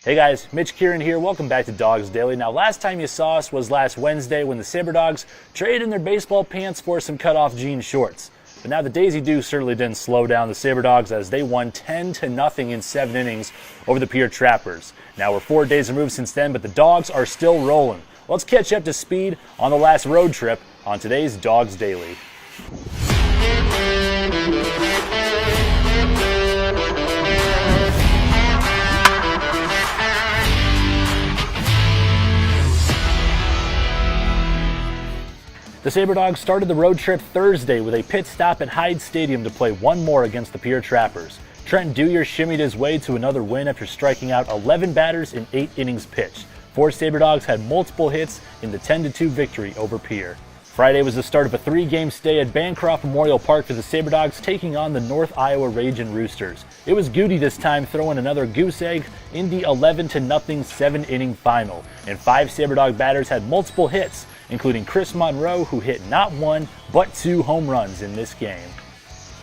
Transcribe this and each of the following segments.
Hey guys, Mitch Kieran here. Welcome back to Dogs Daily. Now, last time you saw us was last Wednesday when the Sabre Dogs traded in their baseball pants for some cutoff jean shorts. But now the Daisy Doo certainly didn't slow down the Sabre Dogs as they won 10-0 in 7 innings over the Pier Trappers. Now we're 4 days removed since then, but the Dogs are still rolling. Let's catch up to speed on the last road trip on today's Dogs Daily. The Sabre Dogs started the road trip Thursday with a pit stop at Hyde Stadium to play one more against the Pier Trappers. Trent Dewyer shimmied his way to another win after striking out 11 batters in 8 innings pitched. 4 Sabre Dogs had multiple hits in the 10-2 victory over Pier. Friday was the start of a 3-game stay at Bancroft Memorial Park for the Sabre Dogs taking on the North Iowa Ragin' Roosters. It was Goody this time throwing another goose egg in the 11-0 7-inning final, and 5 Sabre Dog batters had multiple hits, including Chris Monroe, who hit not 1 but 2 home runs in this game.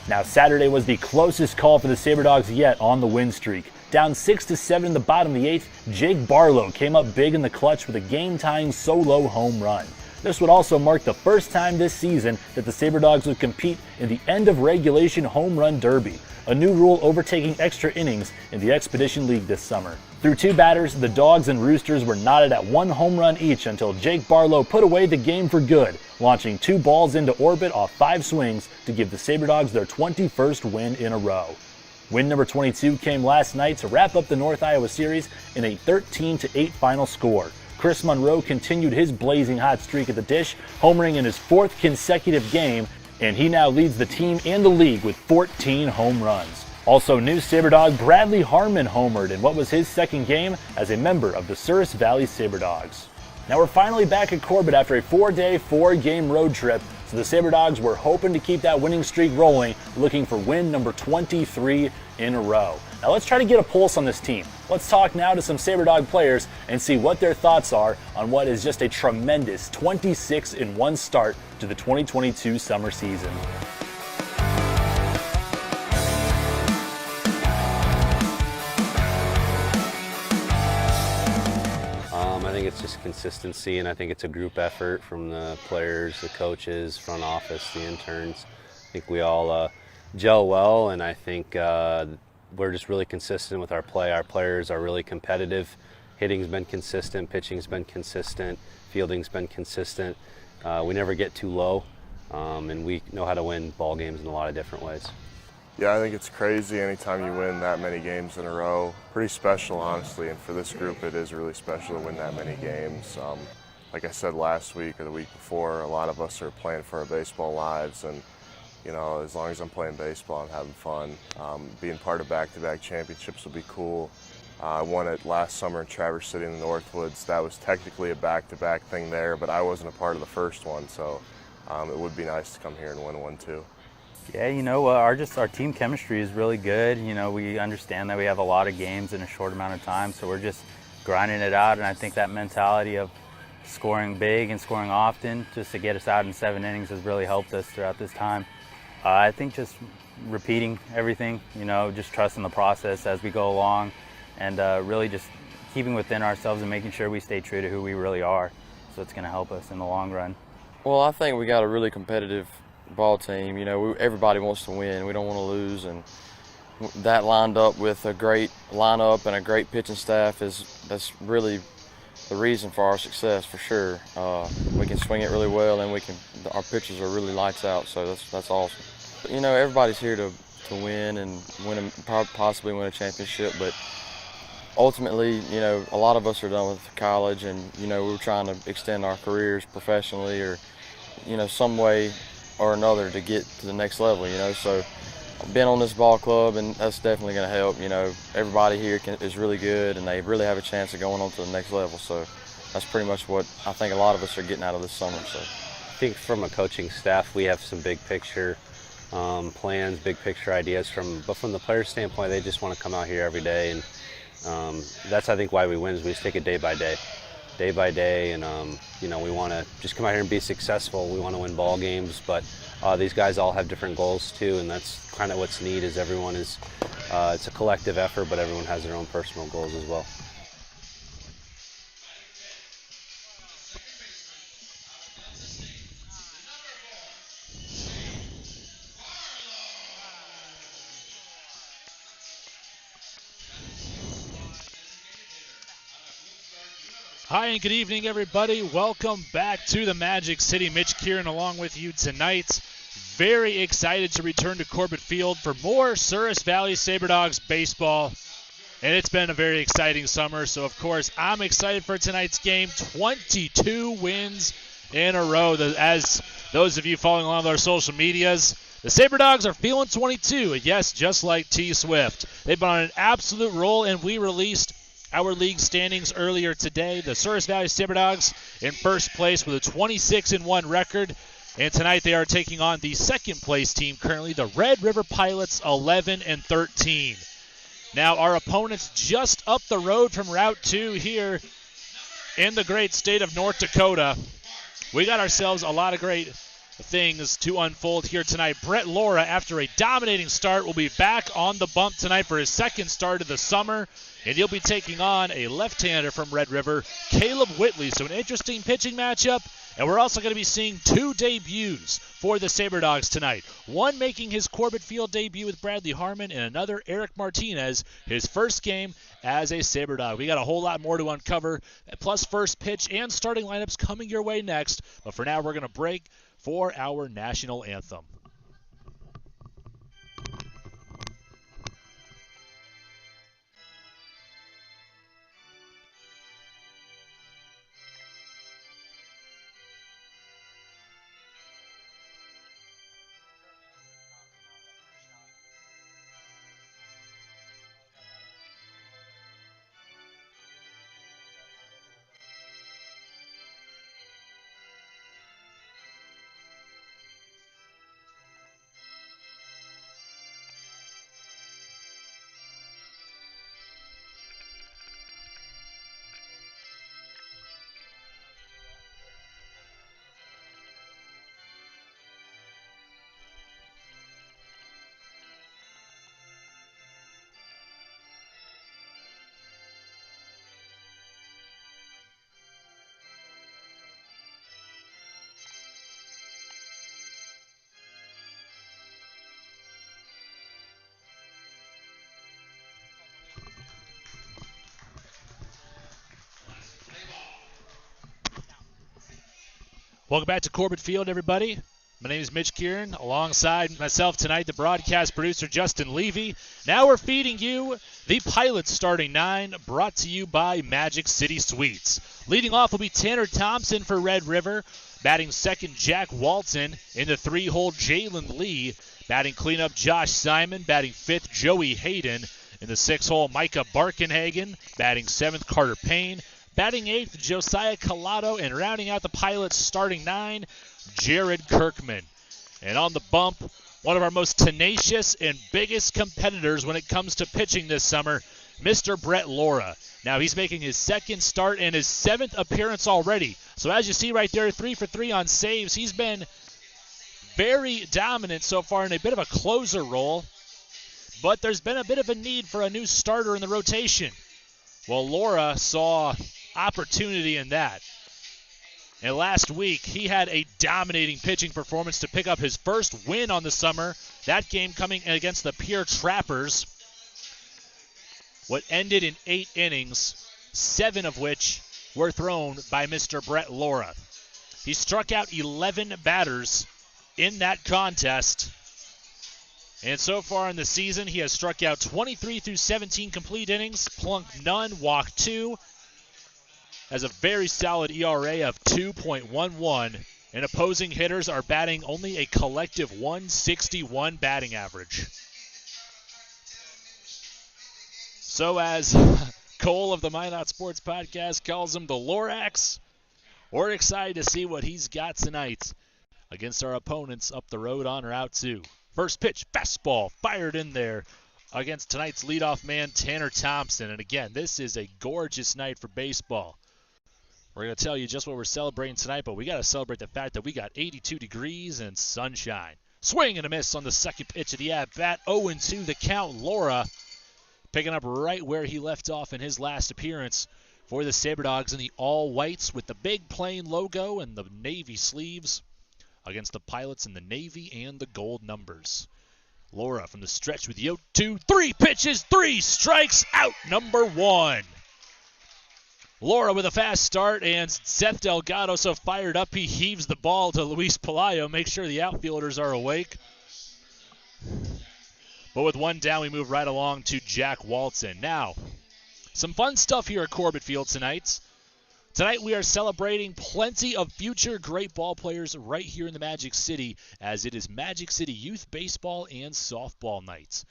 Now Saturday was the closest call for the Sabre Dogs yet on the win streak. Down 6-7 in the bottom of the 8th, Jake Barlow came up big in the clutch with a game-tying solo home run. This would also mark the first time this season that the Sabre Dogs would compete in the end-of-regulation home run derby, a new rule overtaking extra innings in the Expedition League this summer. Through 2 batters, the Dogs and Roosters were knotted at 1 home run each until Jake Barlow put away the game for good, launching 2 balls into orbit off 5 swings to give the Sabre Dogs their 21st win in a row. Win number 22 came last night to wrap up the North Iowa series in a 13-8 final score. Chris Monroe continued his blazing hot streak at the dish, homering in his 4th consecutive game, and he now leads the team and the league with 14 home runs. Also, new Sabre Dog Bradley Harmon homered in what was his 2nd game as a member of the Souris Valley Sabre Dogs. Now we're finally back at Corbett after a 4-day, 4-game road trip, so the Sabre Dogs were hoping to keep that winning streak rolling, looking for win number 23 in a row. Now let's try to get a pulse on this team. Let's talk now to some Sabre Dog players and see what their thoughts are on what is just a tremendous 26-1 start to the 2022 summer season. I think it's just consistency, and I think it's a group effort from the players, the coaches, front office, the interns. I think we all gel well, and I think we're just really consistent with our play. Our players are really competitive. Hitting's been consistent, pitching's been consistent, fielding's been consistent. We never get too low, and we know how to win ball games in a lot of different ways. Yeah, I think it's crazy anytime you win that many games in a row. Pretty special, honestly, and for this group it is really special to win that many games. Like I said last week or the week before, a lot of us are playing for our baseball lives, and you know, as long as I'm playing baseball, I'm having fun. Being part of back-to-back championships will be cool. I won it last summer in Traverse City in the Northwoods. That was technically a back-to-back thing there, but I wasn't a part of the first one, so it would be nice to come here and win one too. Yeah, you know, our team chemistry is really good. You know, we understand that we have a lot of games in a short amount of time, so we're just grinding it out, and I think that mentality of scoring big and scoring often just to get us out in 7 innings has really helped us throughout this time. I think just repeating everything, you know, just trusting the process as we go along, and really just keeping within ourselves and making sure we stay true to who we really are. So it's going to help us in the long run. Well, I think we got a really competitive ball team. You know, everybody wants to win. We don't want to lose, and that lined up with a great lineup and a great pitching staff that's really the reason for our success for sure. We can swing it really well, and our pitchers are really lights out, so that's awesome. You know, everybody's here to win and possibly win a championship, but ultimately, you know, a lot of us are done with college, and you know, we're trying to extend our careers professionally, or you know, some way or another to get to the next level. You know, so I've been on this ball club, and that's definitely going to help. You know, everybody here is really good, and they really have a chance of going on to the next level. So that's pretty much what I think a lot of us are getting out of this summer. So I think from a coaching staff, we have some big picture plans, big picture ideas. But from the players' standpoint, they just want to come out here every day, and that's I think why we win. Is we just take it day by day, and you know, we want to just come out here and be successful. We want to win ball games, but these guys all have different goals too, and that's kind of what's neat. Is everyone is it's a collective effort, but everyone has their own personal goals as well. Hi and good evening, everybody. Welcome back to the Magic City. Mitch Kieran along with you tonight. Very excited to return to Corbett Field for more Souris Valley Sabre Dogs baseball. And it's been a very exciting summer, so of course I'm excited for tonight's game. 22 wins in a row. As those of you following along with our social medias, the Sabre Dogs are feeling 22. Yes, just like T Swift. They've been on an absolute roll, and we released our league standings earlier today. The Souris Valley Sabre Dogs in first place with a 26-1 record. And tonight they are taking on the second place team currently, the Red River Pilots, 11-13. Now our opponents just up the road from Route 2 here in the great state of North Dakota. We got ourselves a lot of great things to unfold here tonight. Brett Laura, after a dominating start, will be back on the bump tonight for his second start of the summer. And he'll be taking on a left-hander from Red River, Caleb Whitley. So an interesting pitching matchup. And we're also going to be seeing two debuts for the Sabre Dogs tonight. One making his Corbett Field debut with Bradley Harmon, and another Eric Martinez, his first game as a Sabre Dog. We got a whole lot more to uncover, plus first pitch and starting lineups coming your way next. But for now, we're going to break for our national anthem. Welcome back to Corbett Field, everybody. My name is Mitch Kieran. Alongside myself tonight, the broadcast producer, Justin Levy. Now we're feeding you the Pilots starting nine, brought to you by Magic City Sweets. Leading off will be Tanner Thompson for Red River. Batting second, Jack Walton. In the three-hole, Jalen Lee. Batting cleanup, Josh Simon. Batting fifth, Joey Hayden. In the six-hole, Micah Barkenhagen. Batting seventh, Carter Payne. Batting eighth, Josiah Collado, and rounding out the Pilots starting nine, Jared Kirkman. And on the bump, one of our most tenacious and biggest competitors when it comes to pitching this summer, Mr. Brett Laura. Now he's making his second start and his seventh appearance already. So as you see right there, 3 for 3 on saves. He's been very dominant so far in a bit of a closer role. But there's been a bit of a need for a new starter in the rotation. Well, Laura saw opportunity in that. And last week, he had a dominating pitching performance to pick up his first win on the summer. That game coming against the Pierre Trappers. What ended in 8 innings, 7 of which were thrown by Mr. Brett Laura. He struck out 11 batters in that contest. And so far in the season, he has struck out 23 through 17 complete innings, plunked none, walked 2, has a very solid ERA of 2.11, and opposing hitters are batting only a collective 161 batting average. So as Cole of the Minot Sports Podcast calls him the Lorax, we're excited to see what he's got tonight against our opponents up the road on Route 2. First pitch, fastball, fired in there against tonight's leadoff man, Tanner Thompson. And again, this is a gorgeous night for baseball. We're going to tell you just what we're celebrating tonight, but we got to celebrate the fact that we got 82 degrees and sunshine. Swing and a miss on the second pitch of the at-bat. 0-2 the count. Laura picking up right where he left off in his last appearance for the Sabre Dogs in the all-whites with the big plain logo and the navy sleeves against the Pilots in the navy and the gold numbers. Laura from the stretch with the 0-2. 3 pitches, 3 strikes out. Number 1. Laura with a fast start, and Seth Delgado so fired up he heaves the ball to Luis Pelayo. Make sure the outfielders are awake. But with one down, we move right along to Jack Walton. Now, some fun stuff here at Corbett Field tonight. Tonight we are celebrating plenty of future great ball players right here in the Magic City, as it is Magic City Youth Baseball and Softball nights.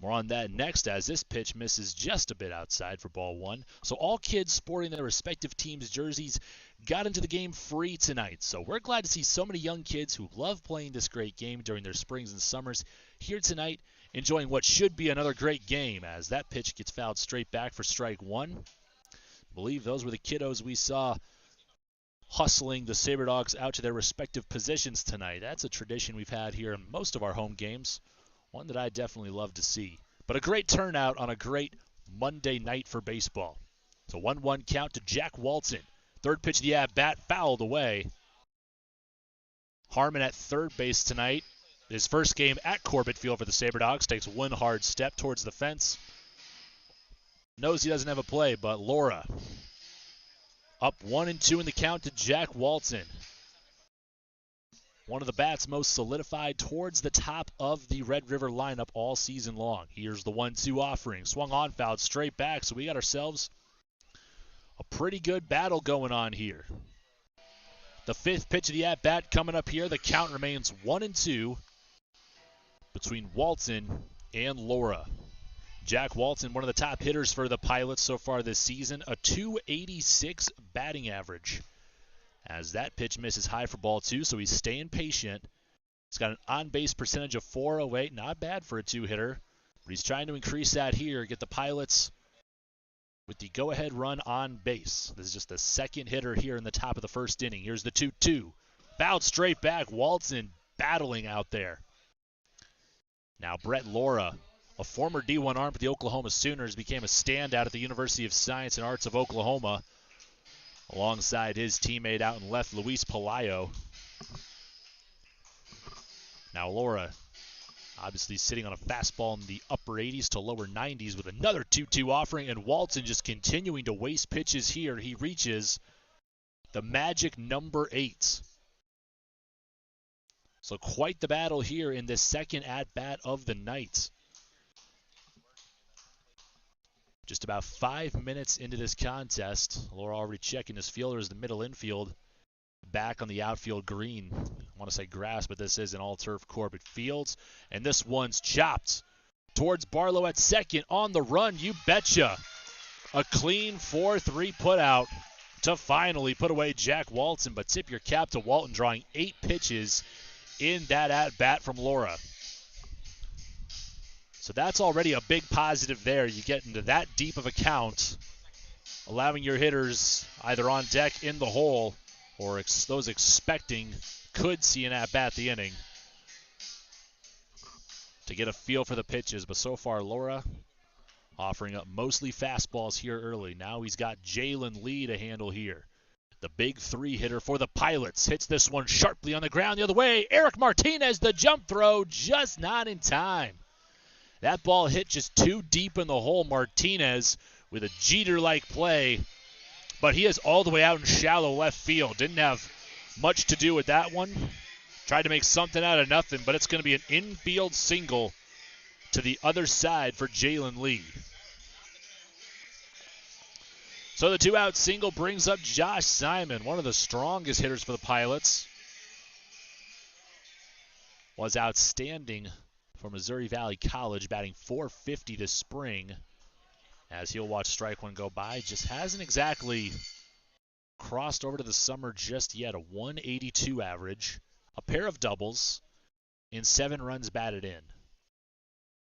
More on that next, as this pitch misses just a bit outside for ball one. So all kids sporting their respective teams' jerseys got into the game free tonight. So we're glad to see so many young kids who love playing this great game during their springs and summers here tonight, enjoying what should be another great game, as that pitch gets fouled straight back for strike one. I believe those were the kiddos we saw hustling the Sabre Dogs out to their respective positions tonight. That's a tradition we've had here in most of our home games. One that I definitely love to see. But a great turnout on a great Monday night for baseball. So 1-1 count to Jack Walton. Third pitch of the at-bat, fouled away. Harmon at third base tonight. His first game at Corbett Field for the Sabre Dogs. Takes one hard step towards the fence. Knows he doesn't have a play, but Laura up 1-2 in the count to Jack Walton. One of the bats most solidified towards the top of the Red River lineup all season long. Here's the 1-2 offering. Swung on, fouled straight back, so we got ourselves a pretty good battle going on here. The fifth pitch of the at-bat coming up here. The count remains 1-2 between Walton and Laura. Jack Walton, one of the top hitters for the Pilots so far this season, a .286 batting average. As that pitch misses high for ball two, so he's staying patient. He's got an on-base percentage of .408, not bad for a two-hitter. But he's trying to increase that here, get the Pilots with the go-ahead run on base. This is just the second hitter here in the top of the first inning. Here's the 2-2. Fouled straight back. Walton battling out there. Now Brett Laura, a former D1 arm for the Oklahoma Sooners, became a standout at the University of Science and Arts of Oklahoma, alongside his teammate out in left, Luis Pelayo. Now Laura, obviously sitting on a fastball in the upper 80s to lower 90s with another 2-2 offering, and Walton just continuing to waste pitches here. He reaches the magic number 8. So quite the battle here in this second at-bat of the night. Just about 5 minutes into this contest. Laura already checking his fielder as the middle infield. Back on the outfield green. I want to say grass, but this is an all-turf Corbett Fields. And this one's chopped towards Barlow at second. On the run, you betcha. A clean 4-3 putout to finally put away Jack Walton. But tip your cap to Walton, drawing 8 pitches in that at-bat from Laura. So that's already a big positive there. You get into that deep of a count, allowing your hitters either on deck in the hole or those expecting could see an at-bat the inning to get a feel for the pitches. But so far, Laura offering up mostly fastballs here early. Now he's got Jalen Lee to handle here. The big 3 hitter for the Pilots hits this one sharply on the ground the other way. Eric Martinez, the jump throw, just not in time. That ball hit just too deep in the hole. Martinez with a Jeter-like play, but he is all the way out in shallow left field. Didn't have much to do with that one. Tried to make something out of nothing, but it's going to be an infield single to the other side for Jalen Lee. So the 2-out single brings up Josh Simon, one of the strongest hitters for the Pilots. Was outstanding for Missouri Valley College, batting .450 this spring. As he'll watch strike one go by, just hasn't exactly crossed over to the summer just yet. A .182 average, a pair of doubles, and 7 runs batted in.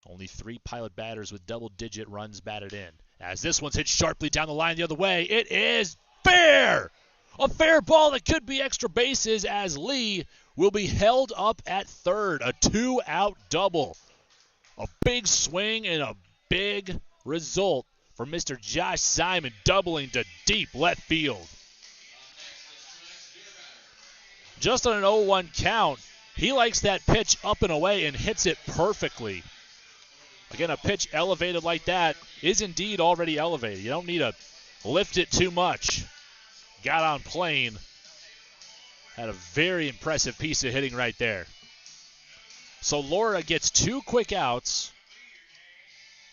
Only 3 Pilot batters with double-digit runs batted in. As this one's hit sharply down the line the other way, it is fair! A fair ball that could be extra bases, as Lee will be held up at third. A 2-out double. A big swing and a big result for Mr. Josh Simon, doubling to deep left field. Just on an 0-1 count, he likes that pitch up and away and hits it perfectly. Again, a pitch elevated like that is indeed already elevated. You don't need a lifted too much. Got on plane. Had a very impressive piece of hitting right there. So Laura gets 2 quick outs,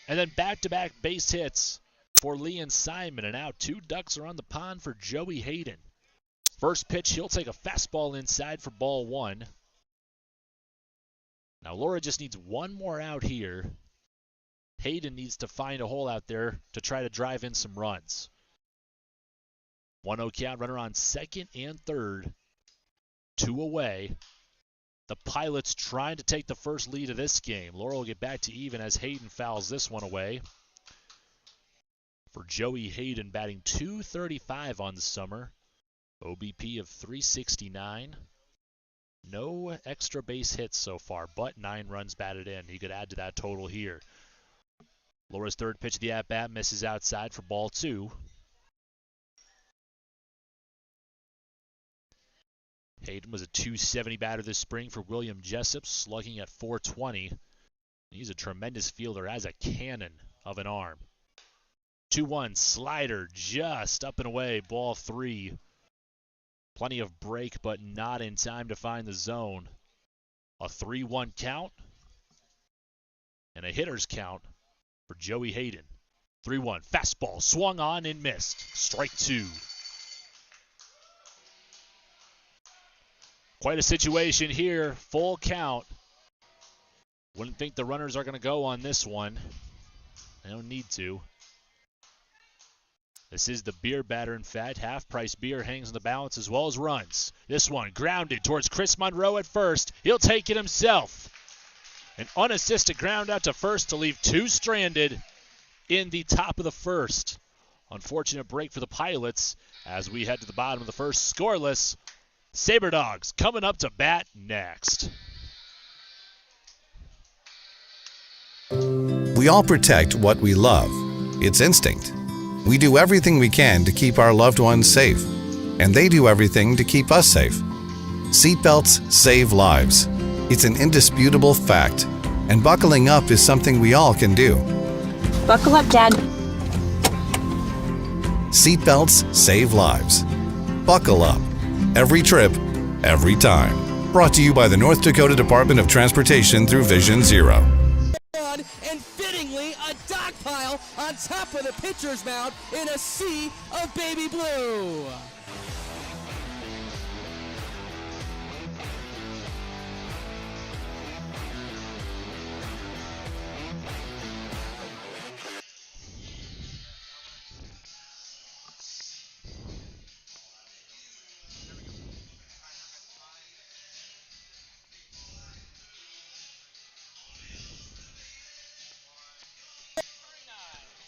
and then back-to-back base hits for Lee and Simon. And now 2 ducks are on the pond for Joey Hayden. First pitch, he'll take a fastball inside for ball 1. Now Laura just needs 1 more out here. Hayden needs to find a hole out there to try to drive in some runs. 1-0 count, runner on second and third. 2 away. The Pilots trying to take the first lead of this game. Laura will get back to even as Hayden fouls this one away. For Joey Hayden, batting .235 on the summer. OBP of .369. No extra base hits so far, but 9 runs batted in. He could add to that total here. Laura's third pitch of the at-bat misses outside for ball 2. Hayden was a .270 batter this spring for William Jessup, slugging at .420. He's a tremendous fielder, has a cannon of an arm. 2-1 slider, just up and away, ball 3. Plenty of break, but not in time to find the zone. A 3-1 count and a hitter's count for Joey Hayden. 3-1, fastball, swung on and missed. Strike 2. Quite a situation here, full count. Wouldn't think the runners are going to go on this one. They don't need to. This is the beer batter, in fact. Half-price beer hangs in the balance as well as runs. This one grounded towards Chris Monroe at first. He'll take it himself. An unassisted ground out to first to leave 2 stranded in the top of the first. Unfortunate break for the Pilots as we head to the bottom of the first, scoreless. Sabre Dogs coming up to bat next. We all protect what we love. It's instinct. We do everything we can to keep our loved ones safe, and they do everything to keep us safe. Seatbelts save lives. It's an indisputable fact, and buckling up is something we all can do. Buckle up, Dad. Seatbelts save lives. Buckle up. Every trip, every time. Brought to you by the North Dakota Department of Transportation through Vision Zero. And fittingly, a dog pile on top of the pitcher's mound in a sea of baby blue.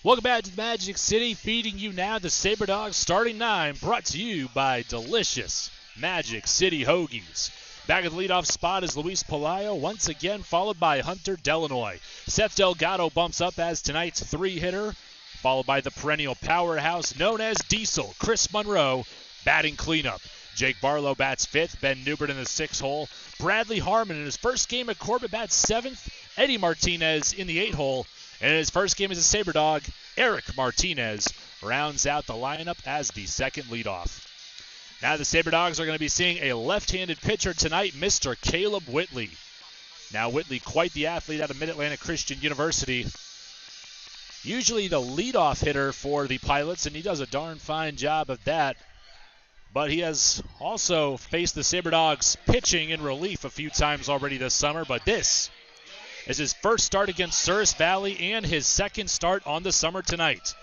Welcome back to Magic City, feeding you now the Sabre Dogs starting 9, brought to you by delicious Magic City Hoagies. Back at the leadoff spot is Luis Pelayo, once again followed by Hunter Delanoy. Seth Delgado bumps up as tonight's 3-hitter, followed by the perennial powerhouse known as Diesel, Chris Monroe, batting cleanup. Jake Barlow bats 5th, Ben Newbert in the 6th hole. Bradley Harmon in his first game at Corbett bats 7th, Eddie Martinez in the 8th hole. And in his first game as a Sabre Dog, Eric Martinez rounds out the lineup as the second leadoff. Now the Sabre Dogs are going to be seeing a left-handed pitcher tonight, Mr. Caleb Whitley. Now Whitley, quite the athlete out of Mid-Atlantic Christian University. Usually the leadoff hitter for the Pilots, and he does a darn fine job of that. But he has also faced the Sabre Dogs pitching in relief a few times already this summer, but this is his first start against Souris Valley and his second start on the summer tonight.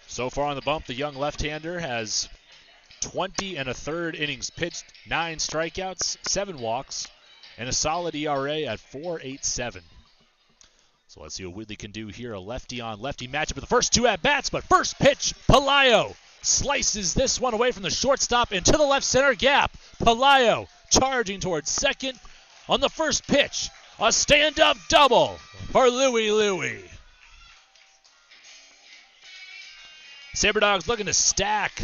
So far on the bump, the young left-hander has 20 1/3 innings pitched, 9 strikeouts, 7 walks, and a solid ERA at 4.87. So let's see what Whitley can do here. A lefty-on-lefty matchup with the first 2 at-bats, but first pitch, Pelayo slices this one away from the shortstop into the left center gap. Pelayo charging towards second on the first pitch. A stand-up double for Louie. Sabre Dogs looking to stack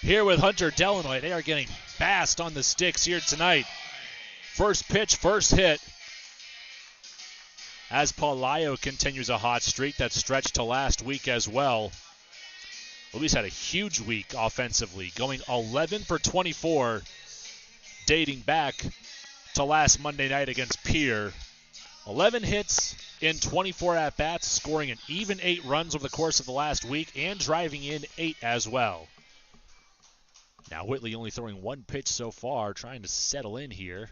here with Hunter Delanoy. They are getting fast on the sticks here tonight. First pitch, first hit. As Pelayo continues a hot streak that stretched to last week as well. Luis had a huge week offensively, going 11 for 24, dating back to last Monday night against Pierre. 11 hits in 24 at-bats, scoring an even 8 runs over the course of the last week and driving in 8 as well. Now Whitley only throwing 1 pitch so far, trying to settle in here.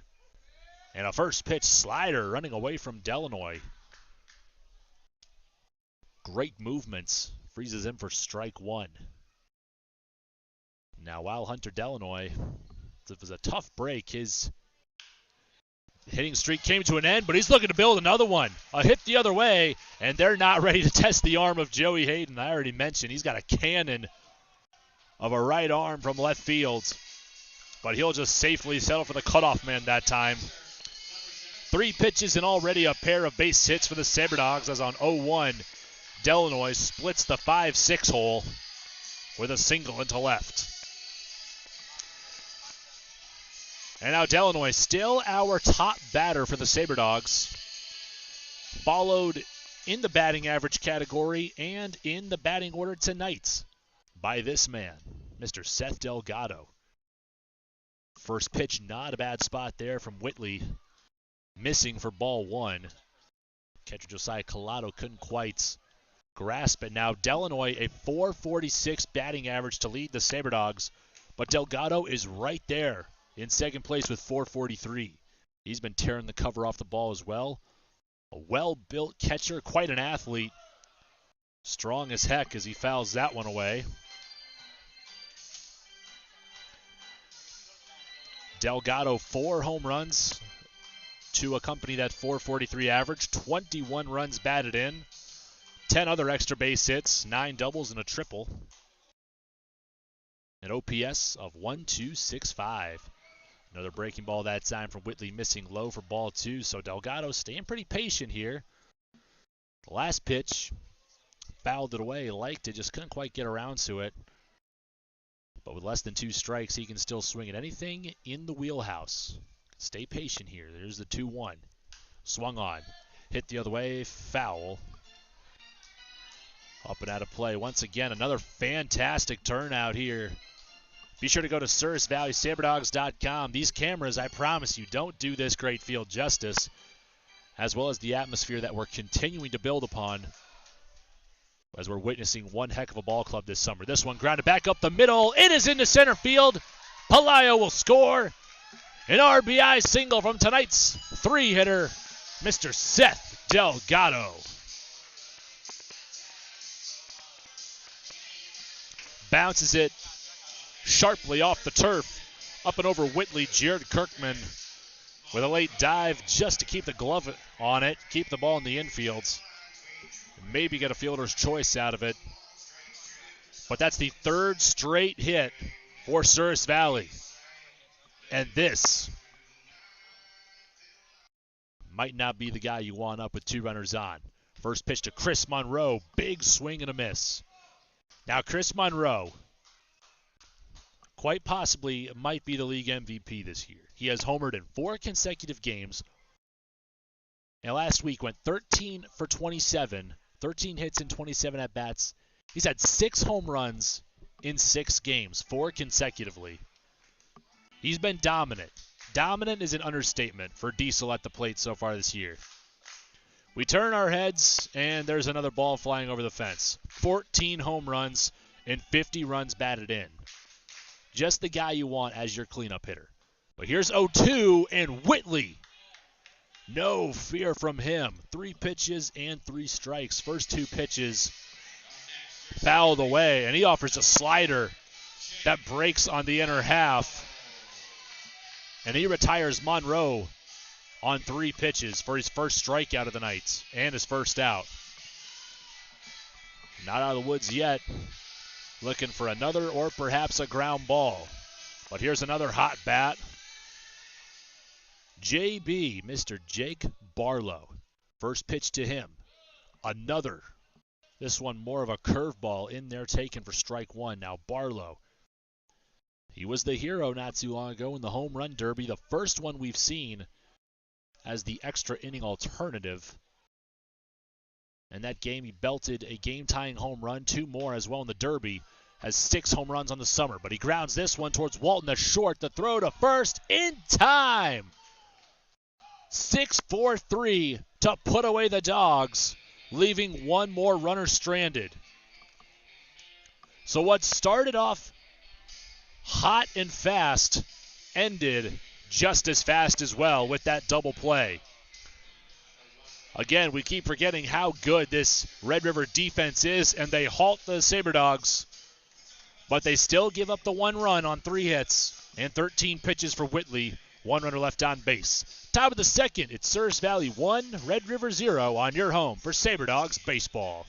And a first pitch slider running away from Delanoy. Great movements. Freezes him for strike 1. Now while Hunter Delanoy, it was a tough break. His hitting streak came to an end, but he's looking to build another one. A hit the other way, and they're not ready to test the arm of Joey Hayden. I already mentioned he's got a cannon of a right arm from left field, but he'll just safely settle for the cutoff man that time. 3 pitches and already a pair of base hits for the Sabre Dogs, as on 0-1, Delanoy splits the 5-6 hole with a single into left. And now Delanoy, still our top batter for the Sabre Dogs, followed in the batting average category and in the batting order tonight by this man, Mr. Seth Delgado. First pitch, not a bad spot there from Whitley, missing for ball 1. Catcher Josiah Collado couldn't quite grasp it. Now Delanoy, a .446 batting average to lead the Sabre Dogs, but Delgado is right there in second place with .443. He's been tearing the cover off the ball as well. A well-built catcher, quite an athlete. Strong as heck as he fouls that one away. Delgado, 4 home runs to accompany that .443 average. 21 runs batted in. 10 other extra base hits, 9 doubles and a triple. An OPS of 1.265. Another breaking ball that time from Whitley, missing low for ball 2. So Delgado staying pretty patient here. The last pitch, fouled it away, liked it, just couldn't quite get around to it. But with less than 2 strikes, he can still swing at anything in the wheelhouse. Stay patient here. There's the 2-1. Swung on. Hit the other way, foul. Up and out of play. Once again, another fantastic turnout here. Be sure to go to SourisValleySaberDogs.com. These cameras, I promise you, don't do this great field justice, as well as the atmosphere that we're continuing to build upon as we're witnessing one heck of a ball club this summer. This one grounded back up the middle. It is into center field. Pelayo will score. An RBI single from tonight's 3-hitter, Mr. Seth Delgado. Bounces it sharply off the turf, up and over Whitley. Jared Kirkman with a late dive just to keep the glove on it, keep the ball in the infield. Maybe get a fielder's choice out of it. But that's the 3rd straight hit for Souris Valley. And this might not be the guy you want up with 2 runners on. First pitch to Chris Monroe, big swing and a miss. Now Chris Monroe, quite possibly might be the league MVP this year. He has homered in 4 consecutive games. And last week went 13 for 27, 13 hits in 27 at-bats. He's had 6 home runs in 6 games, 4 consecutively. He's been dominant. Dominant is an understatement for Diesel at the plate so far this year. We turn our heads, and there's another ball flying over the fence. 14 home runs and 50 runs batted in. Just the guy you want as your cleanup hitter. But here's 0-2, and Whitley. No fear from him. 3 pitches and 3 strikes. First 2 pitches fouled away, and he offers a slider that breaks on the inner half. And he retires Monroe on 3 pitches for his first strikeout of the night and his first out. Not out of the woods yet. Looking for another or perhaps a ground ball. But here's another hot bat. JB, Mr. Jake Barlow. First pitch to him. Another. This one more of a curveball in there taken for strike 1. Now Barlow. He was the hero not too long ago in the home run derby. The first one we've seen as the extra inning alternative. And that game he belted a game-tying home run, 2 more as well in the derby. has 6 home runs on the summer, but he grounds this one towards Walton, the short, the throw to first in time. 6-4-3 to put away the Dogs, leaving one more runner stranded. So what started off hot and fast ended just as fast as well with that double play. Again, we keep forgetting how good this Red River defense is, and they halt the Sabre Dogs, but they still give up the 1 run on 3 hits and 13 pitches for Whitley, 1 runner left on base. Top of the second, it's Souris Valley 1, Red River 0 on your home for Sabre Dogs baseball.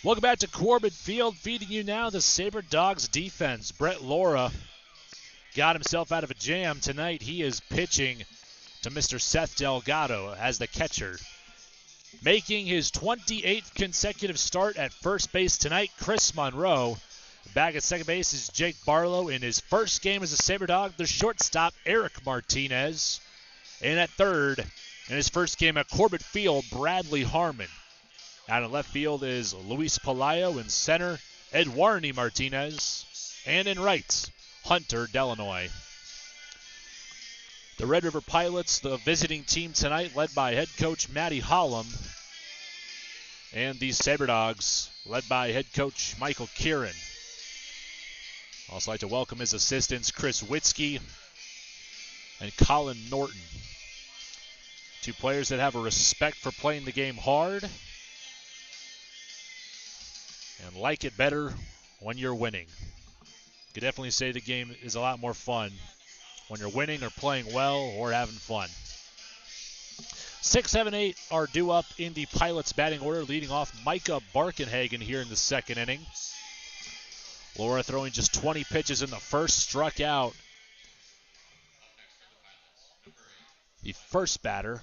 Welcome back to Corbett Field. Feeding you now the Sabre Dogs defense. Brett Laura got himself out of a jam tonight. He is pitching to Mr. Seth Delgado as the catcher. Making his 28th consecutive start at first base tonight, Chris Monroe. Back at second base is Jake Barlow. In his first game as a Sabre Dog, the shortstop, Eric Martinez. And at third, in his first game at Corbett Field, Bradley Harmon. Out in left field is Luis Palayo. In center, Eduardo Martinez. And in right, Hunter Delanoy. The Red River Pilots, the visiting team tonight, led by head coach Matty Hollum. And the Sabre Dogs, led by head coach Michael Kieran. Also like to welcome his assistants, Chris Witzke and Colin Norton. 2 players that have a respect for playing the game hard and like it better when you're winning. You could definitely say the game is a lot more fun when you're winning or playing well or having fun. 6, 7, 8 are due up in the Pilots batting order, leading off Micah Barkenhagen here in the second inning. Laura throwing just 20 pitches in the first, struck out the first batter.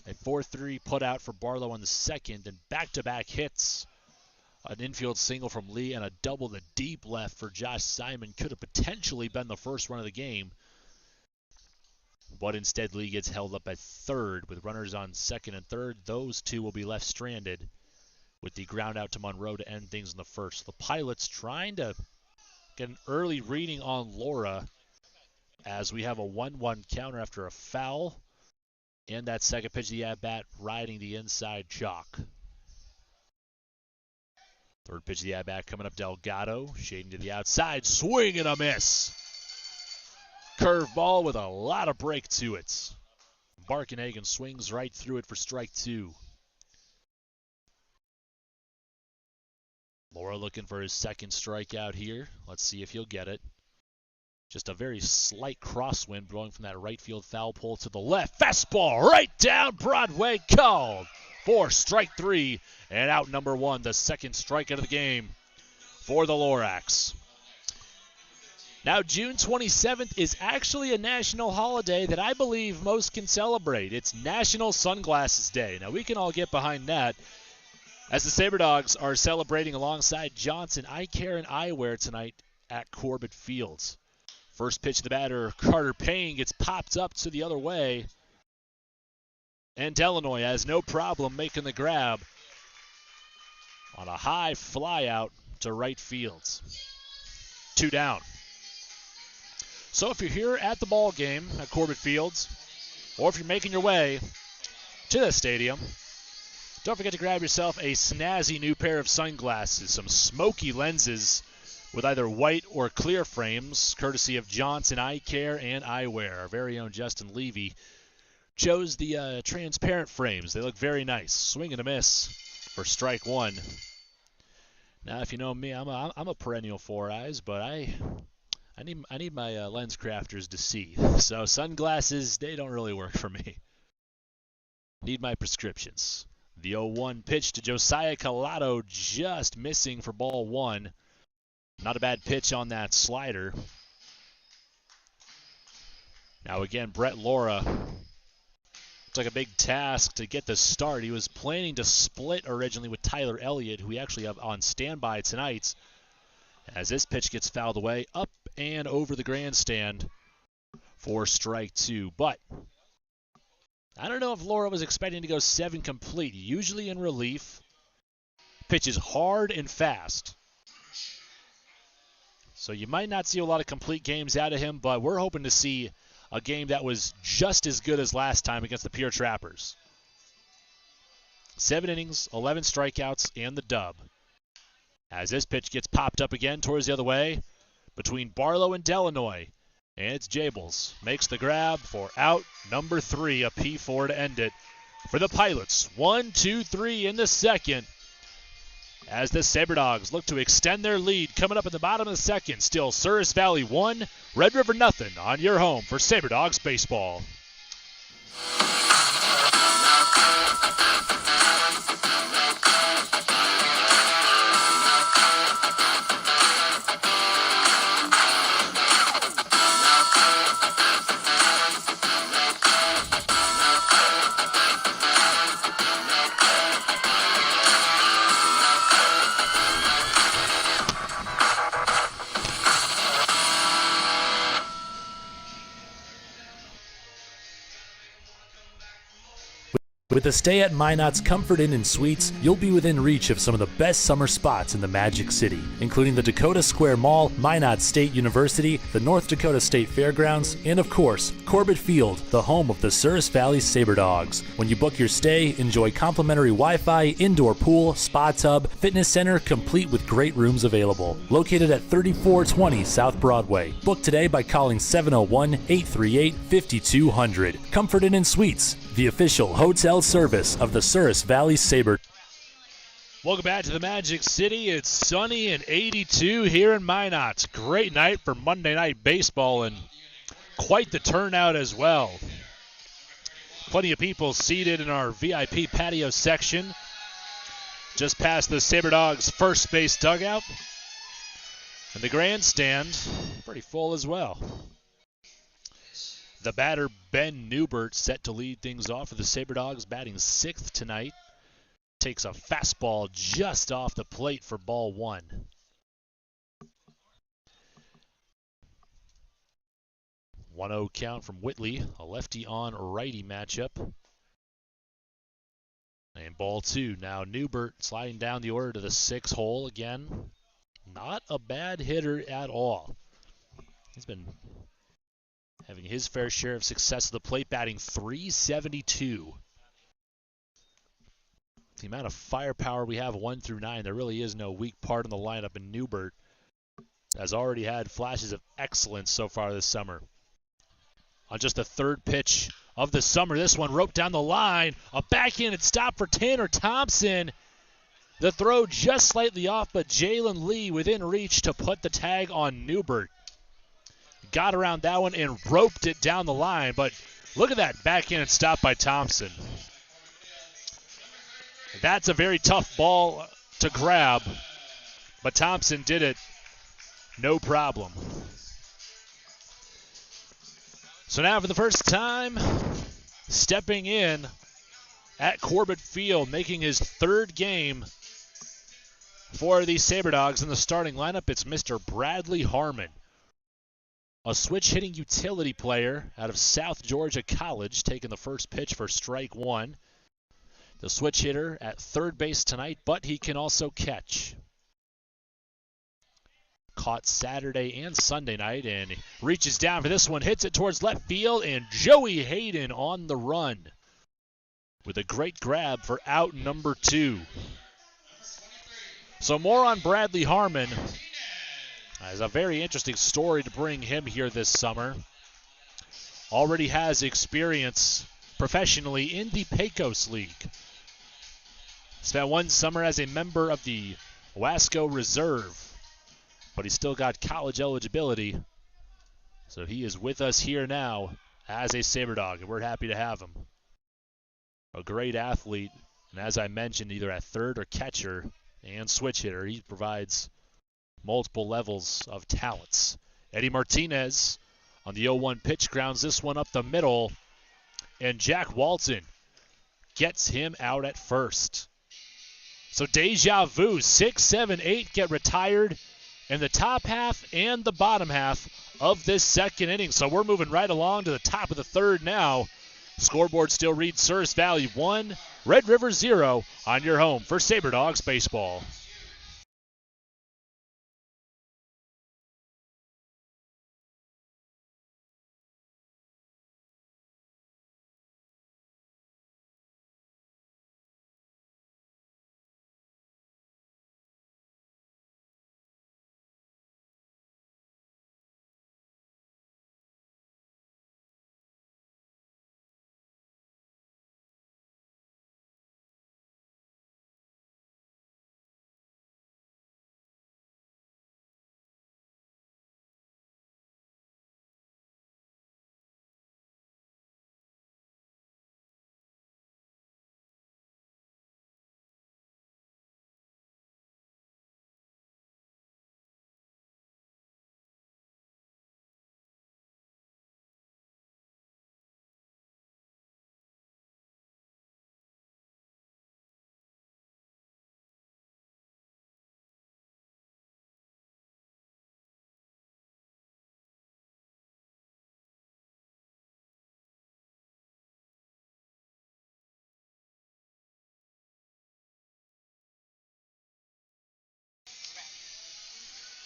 A 4-3 put out for Barlow on the second, and back-to-back hits. An infield single from Lee and a double to deep left for Josh Simon could have potentially been the first run of the game. But instead, Lee gets held up at third with runners on second and third. Those 2 will be left stranded with the ground out to Monroe to end things in the first. The Pilots trying to get an early reading on Laura as we have a 1-1 counter after a foul. And that second pitch of the at-bat riding the inside chalk. Third pitch of the at-bat coming up, Delgado, shading to the outside, swing and a miss. Curveball with a lot of break to it. Barkenhagen swings right through it for strike 2. Laura looking for his second strikeout here. Let's see if he'll get it. Just a very slight crosswind blowing from that right field foul pole to the left. Fastball right down Broadway, called for strike 3, and out number 1, the second strikeout of the game for the Lorax. Now, June 27th is actually a national holiday that I believe most can celebrate. It's National Sunglasses Day. Now, we can all get behind that as the Sabre Dogs are celebrating alongside Johnson Eye Care and Eyewear tonight at Corbett Fields. First pitch of the batter, Carter Payne, gets popped up to the other way. And Delanoy has no problem making the grab on a high fly out to right field. 2 down. So if you're here at the ball game at Corbett Fields, or if you're making your way to the stadium, don't forget to grab yourself a snazzy new pair of sunglasses, some smoky lenses with either white or clear frames, courtesy of Johnson Eye Care and Eyewear. Our very own Justin Levy chose the transparent frames. They look very nice. Swing and a miss for strike 1. Now, if you know me, I'm a perennial 4 eyes, but I I need my lens crafters to see. So sunglasses, they don't really work for me. Need my prescriptions. The 0-1 pitch to Josiah Collado, just missing for ball one. Not a bad pitch on that slider. Now again, Brett Laura. It's like a big task to get the start. He was planning to split originally with Tyler Elliott, who we actually have on standby tonight. As this pitch gets fouled away, up and over the grandstand for strike two. But I don't know if Laura was expecting to go 7 complete. Usually in relief, pitches hard and fast. So you might not see a lot of complete games out of him, but we're hoping to see a game that was just as good as last time against the Pure Trappers. 7 innings, 11 strikeouts, and the dub. As this pitch gets popped up again towards the other way, between Barlow and Delanoy. And it's Jables. Makes the grab for out number 3, a P4 to end it for the Pilots. 1-2-3 in the second. As the Sabre Dogs look to extend their lead, coming up in the bottom of the second. Still Souris Valley 1, Red River nothing on your home for Sabre Dogs baseball. With a stay at Minot's Comfort Inn and Suites, you'll be within reach of some of the best summer spots in the Magic City, including the Dakota Square Mall, Minot State University, the North Dakota State Fairgrounds, and of course, Corbett Field, the home of the Souris Valley Sabre Dogs. When you book your stay, enjoy complimentary Wi-Fi, indoor pool, spa tub, fitness center, complete with great rooms available. Located at 3420 South Broadway. Book today by calling 701-838-5200. Comfort Inn and Suites, the official hotel service of the Souris Valley Sabre. Welcome back to the Magic City. It's sunny and 82 here in Minot. Great night for Monday Night Baseball and quite the turnout as well. Plenty of people seated in our VIP patio section just past the Sabre Dogs first base dugout. And the grandstand pretty full as well. The batter, Ben Newbert, set to lead things off for the Sabre Dogs, batting 6th tonight. Takes a fastball just off the plate for ball one. One 1-0 count from Whitley, a lefty on righty matchup. And ball two. Now Newbert sliding down the order to the 6th hole again. Not a bad hitter at all. He's been having his fair share of success at the plate, batting .372. The amount of firepower we have 1 through 9, there really is no weak part in the lineup, and Newbert has already had flashes of excellence so far this summer. On just the 3rd pitch of the summer, this one roped down the line, a backhanded stop for Tanner Thompson. The throw just slightly off, but Jalen Lee within reach to put the tag on Newbert. Got around that one and roped it down the line, but look at that backhanded stop by Thompson. That's a very tough ball to grab, but Thompson did it no problem. So now for the first time, stepping in at Corbett Field, making his 3rd game for the Sabre Dogs in the starting lineup, it's Mr. Bradley Harmon. A switch-hitting utility player out of South Georgia College, taking the first pitch for strike one. The switch hitter at 3rd base tonight, but he can also catch. Caught Saturday and Sunday night, and reaches down for this one, hits it towards left field, and Joey Hayden on the run with a great grab for out number 2. So more on Bradley Harmon. Has a very interesting story to bring him here this summer. Already has experience professionally in the Pecos League. Spent one summer as a member of the Wasco Reserve, but he's still got college eligibility So he is with us here now as a Sabre Dog, and we're happy to have him. A great athlete, and as I mentioned, either at third or catcher and switch hitter, he provides multiple levels of talents. Eddie Martinez on the 0-1 pitch grounds this one up the middle, and Jack Walton gets him out at first. So deja vu, 6, 7, 8 get retired in the top half and the bottom half of this second inning. So we're moving right along to the top of the third now. Scoreboard still reads Souris Valley 1, Red River 0 on your home for Sabre Dogs baseball.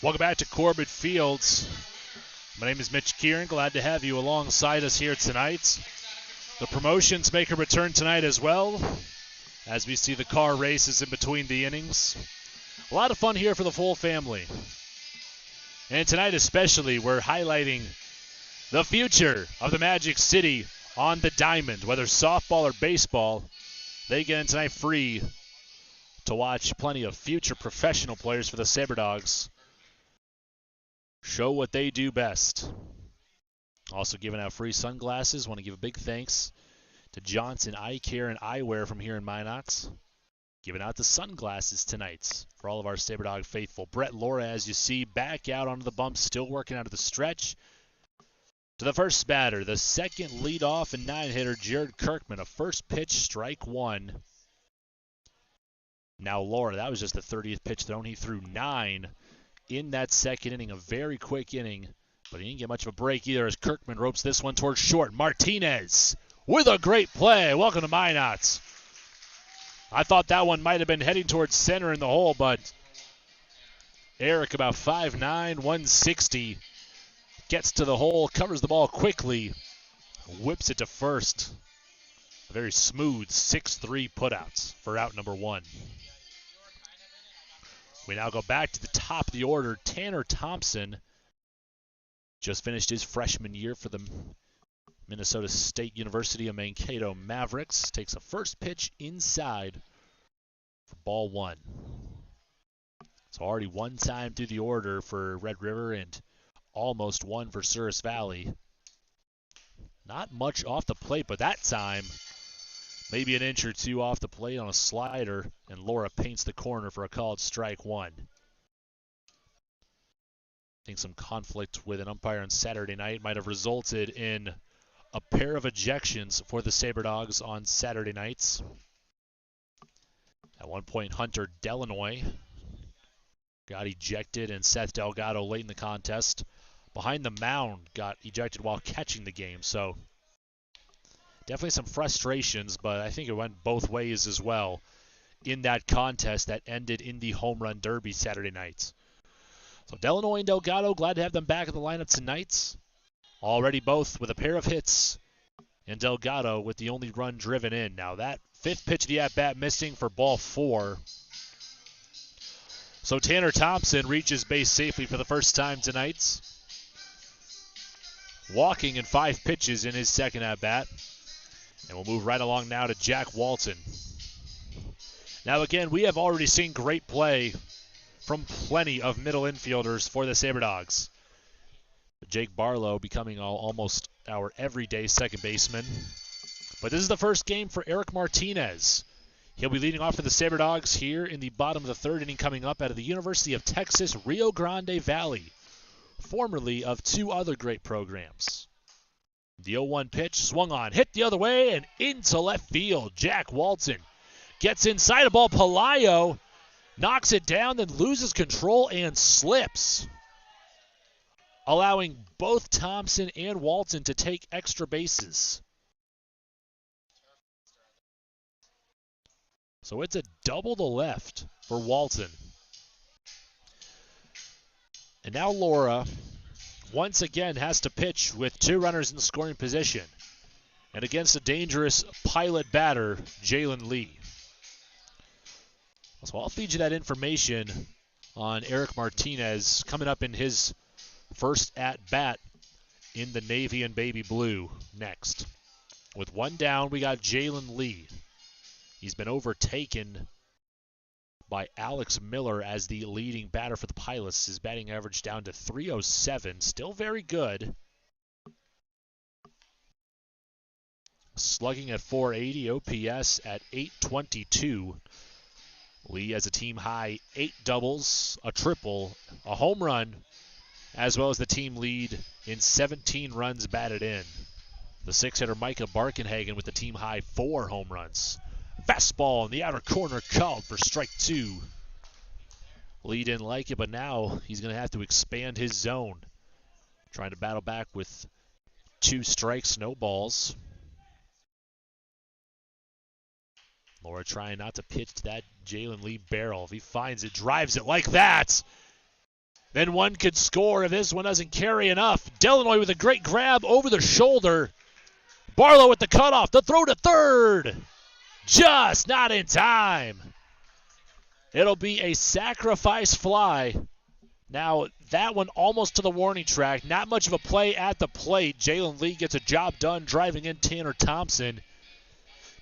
Welcome back to Corbett Fields. My name is Mitch Kieran. Glad to have you alongside us here tonight. The promotions make a return tonight as well, as we see the car races in between the innings. A lot of fun here for the full family. And tonight especially, we're highlighting the future of the Magic City on the diamond. Whether softball or baseball, they get in tonight free to watch plenty of future professional players for the Sabre Dogs show what they do best. Also giving out free sunglasses. Want to give a big thanks to Johnson Eye Care and Eyewear from here in Minot. Giving out the sunglasses tonight for all of our Sabre Dog faithful. Brett Laura, as you see, back out onto the bump, still working out of the stretch. To the first batter, the second leadoff and 9-hitter, Jared Kirkman. A first pitch, strike one. Now Laura, that was just the 30th pitch thrown. He threw 9 in that second inning, a very quick inning, but he didn't get much of a break either as Kirkman ropes this one towards short. Martinez with a great play. Welcome to Minot. I thought that one might have been heading towards center in the hole, but Eric, about 5'9", 160, gets to the hole, covers the ball quickly, whips it to first. A very smooth 6-3 putouts for out number 1. We now go back to the top of the order. Tanner Thompson just finished his freshman year for the Minnesota State University of Mankato Mavericks. Takes a first pitch inside for ball 1. So already one time through the order for Red River and almost one for Souris Valley. Not much off the plate, but that time maybe an inch or two off the plate on a slider, and Laura paints the corner for a called strike 1. I think some conflict with an umpire on Saturday night might have resulted in a pair of ejections for the Sabre Dogs on Saturday nights. At one point, Hunter Delanoy got ejected, and Seth Delgado late in the contest behind the mound got ejected while catching the game. So definitely some frustrations, but I think it went both ways as well in that contest that ended in the home run derby Saturday night. So Delanoy and Delgado, glad to have them back in the lineup tonight. Already both with a pair of hits, and Delgado with the only run driven in. Now that fifth pitch of the at-bat missing for ball 4. So Tanner Thompson reaches base safely for the first time tonight, walking in 5 pitches in his second at-bat. And we'll move right along now to Jack Walton. Now again, we have already seen great play from plenty of middle infielders for the Sabre Dogs. Jake Barlow becoming almost our everyday second baseman. But this is the first game for Eric Martinez. He'll be leading off for the Sabre Dogs here in the bottom of the third inning, coming up out of the University of Texas, Rio Grande Valley, formerly of two other great programs. The 0-1 pitch swung on, hit the other way, and into left field. Jack Walton gets inside a ball. Pelayo knocks it down, then loses control and slips, allowing both Thompson and Walton to take extra bases. So it's a double to left for Walton. And now Laura once again has to pitch with two runners in scoring position, and against a dangerous Pilot batter, Jalen Lee. So I'll feed you that information on Eric Martinez coming up in his first at-bat in the Navy and Baby Blue next. With one down, we got Jalen Lee. He's been overtaken by Alex Miller as the leading batter for the Pilots. His batting average down to .307. Still very good. Slugging at .480, OPS at .822. Lee has a team high 8 doubles, a triple, a home run, as well as the team lead in 17 runs batted in. The 6-hitter Micah Barkenhagen with the team high 4 home runs. Fastball in the outer corner called for strike 2. Lee didn't like it, but now he's going to have to expand his zone. Trying to battle back with 2 strikes, no balls. Laura trying not to pitch to that Jalen Lee barrel. If he finds it, drives it like that, then one could score if this one doesn't carry enough. Delanoy with a great grab over the shoulder. Barlow with the cutoff. The throw to third. Just not in time. It'll be a sacrifice fly. Now, that one almost to the warning track. Not much of a play at the plate. Jalen Lee gets a job done driving in Tanner Thompson.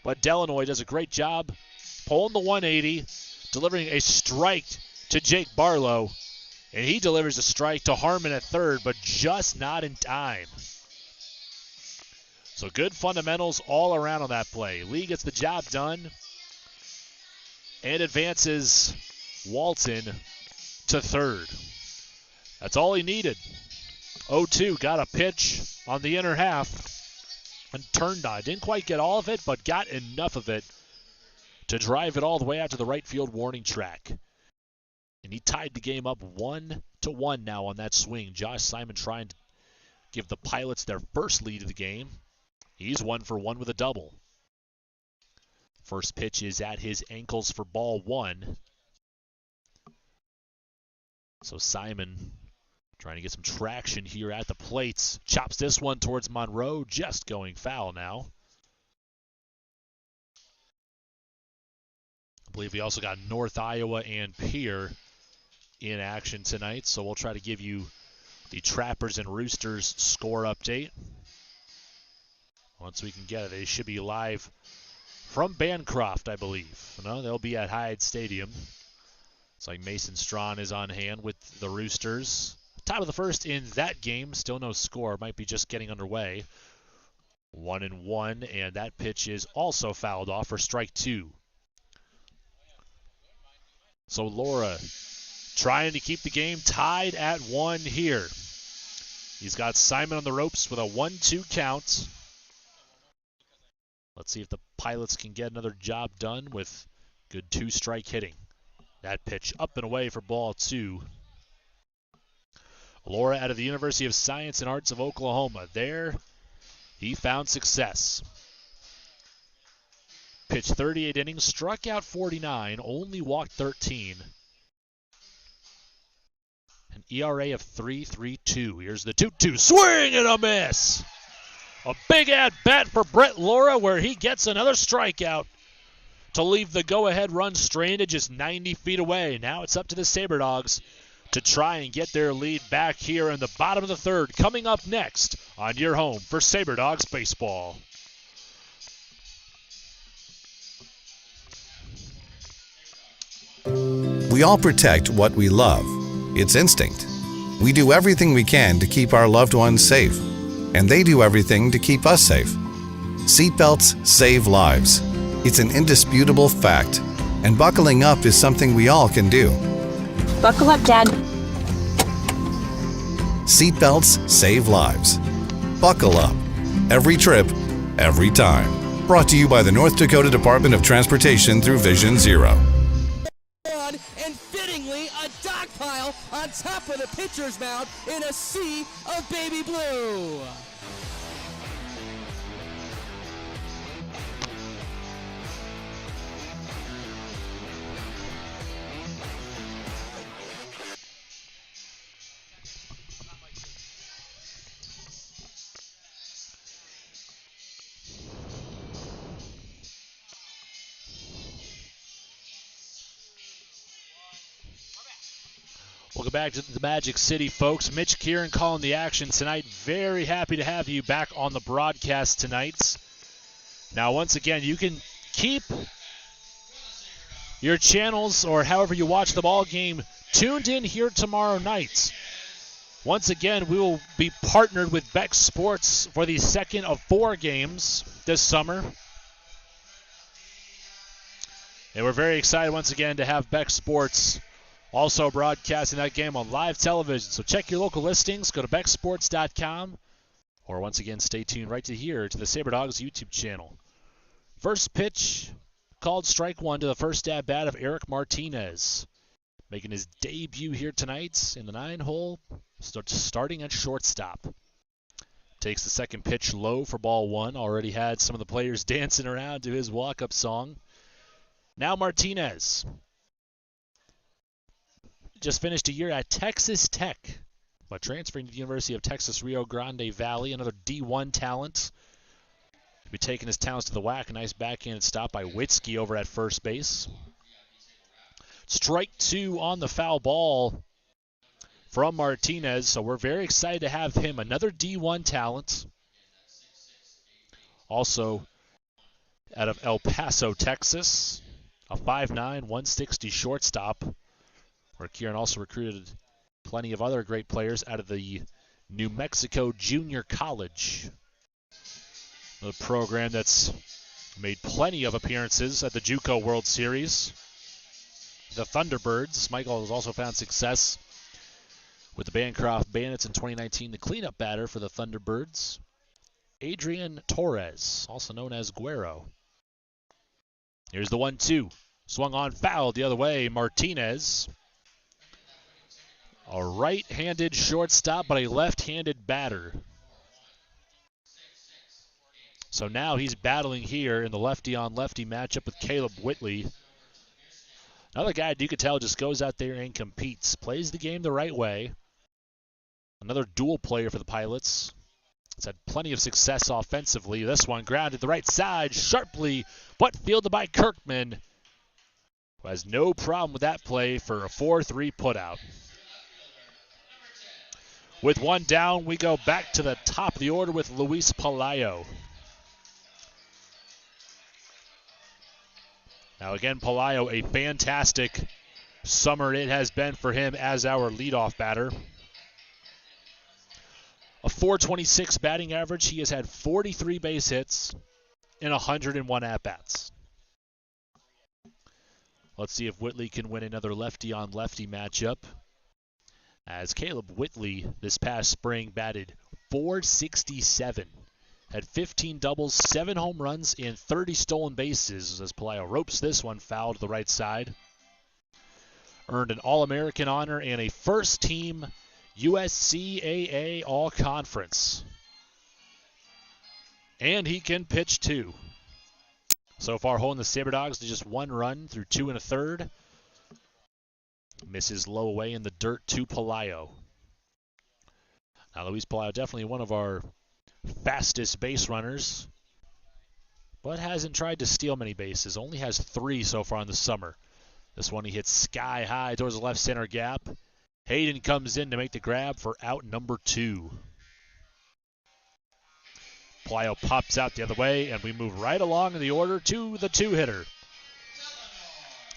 But Delanoy does a great job pulling the 180, delivering a strike to Jake Barlow. And he delivers a strike to Harmon at third, but just not in time. So good fundamentals all around on that play. Lee gets the job done and advances Walton to third. That's all he needed. 0-2, got a pitch on the inner half and turned on. Didn't quite get all of it, but got enough of it to drive it all the way out to the right field warning track. And he tied the game up 1-1 now on that swing. Josh Simon trying to give the Pilots their first lead of the game. He's 1 for 1 with a double. First pitch is at his ankles for ball 1. So Simon trying to get some traction here at the plates. Chops this one towards Monroe, just going foul now. I believe we also got North Iowa and Pierre in action tonight, so we'll try to give you the Trappers and Roosters score update once we can get it. They should be live from Bancroft, I believe. No, they'll be at Hyde Stadium. It's like Mason Strawn is on hand with the Roosters. Top of the first in that game. Still no score. Might be just getting underway. 1-1, and that pitch is also fouled off for strike 2. So Laura trying to keep the game tied at 1 here. He's got Simon on the ropes with a 1-2 count. Let's see if the Pilots can get another job done with good 2-strike hitting. That pitch up and away for ball 2. Laura out of the University of Science and Arts of Oklahoma. There, he found success. Pitched 38 innings, struck out 49, only walked 13. An ERA of 3.32. Here's the 2-2. Swing and a miss! A big at-bat for Brett Laura where he gets another strikeout to leave the go-ahead run stranded just 90 feet away. Now it's up to the Sabre Dogs to try and get their lead back here in the bottom of the third. Coming up next on your home for Sabre Dogs baseball. We all protect what we love. It's instinct. We do everything we can to keep our loved ones safe, and they do everything to keep us safe. Seatbelts save lives. It's an indisputable fact, and buckling up is something we all can do. Buckle up, Dad. Seatbelts save lives. Buckle up. Every trip, every time. Brought to you by the North Dakota Department of Transportation through Vision Zero. And fittingly, a dog pile on top of the pitcher's mound in a sea of baby blue. Welcome back to the Magic City, folks. Mitch Kieran calling the action tonight. Very happy to have you back on the broadcast tonight. Now, once again, you can keep your channels or however you watch the ball game tuned in here tomorrow night. Once again, we will be partnered with Beck Sports for the second of 4 games this summer. And we're very excited once again to have Beck Sports also broadcasting that game on live television. So check your local listings. Go to becksports.com. Or once again, stay tuned right to here to the Sabre Dogs YouTube channel. First pitch called strike one to the first at bat of Eric Martinez. Making his debut here tonight in the 9-hole. Starting at shortstop. Takes the second pitch low for ball one. Already had some of the players dancing around to his walk-up song. Now Martinez. Just finished a year at Texas Tech, but transferring to the University of Texas Rio Grande Valley, another D1 talent. He'll be taking his talents to the whack. A nice backhanded stop by Witzke over at first base. Strike two on the foul ball from Martinez, so we're very excited to have him, another D1 talent. Also out of El Paso, Texas, a 5'9", 160 shortstop, where Kieran also recruited plenty of other great players out of the New Mexico Junior College. A program that's made plenty of appearances at the JUCO World Series. The Thunderbirds. Michael has also found success with the Bancroft Bandits in 2019, the cleanup batter for the Thunderbirds. Adrian Torres, also known as Guero. Here's the 1-2. Swung on, fouled the other way. Martinez. A right-handed shortstop, but a left-handed batter. So now he's battling here in the lefty-on-lefty matchup with Caleb Whitley. Another guy you could tell just goes out there and competes. Plays the game the right way. Another dual player for the Pilots. He's had plenty of success offensively. This one grounded the right side sharply, but fielded by Kirkman, who has no problem with that play for a 4-3 putout. With one down, we go back to the top of the order with Luis Pelayo. Now again, Pelayo, a fantastic summer it has been for him as our leadoff batter. A .426 batting average. He has had 43 base hits and 101 at-bats. Let's see if Whitley can win another lefty-on-lefty matchup, as Caleb Whitley this past spring batted .467. Had 15 doubles, 7 home runs, and 30 stolen bases as Pelayo ropes this one foul to the right side. Earned an All-American honor and a first-team USCAA All-Conference. And he can pitch too. So far holding the Sabre Dogs to just 1 run through 2 1/3. Misses low away in the dirt to Pelayo. Now Luis Pelayo, definitely one of our fastest base runners, but hasn't tried to steal many bases. Only has 3 so far in the summer. This one he hits sky high towards the left center gap. Hayden comes in to make the grab for out number 2. Pelayo pops out the other way, and we move right along in the order to the 2-hitter.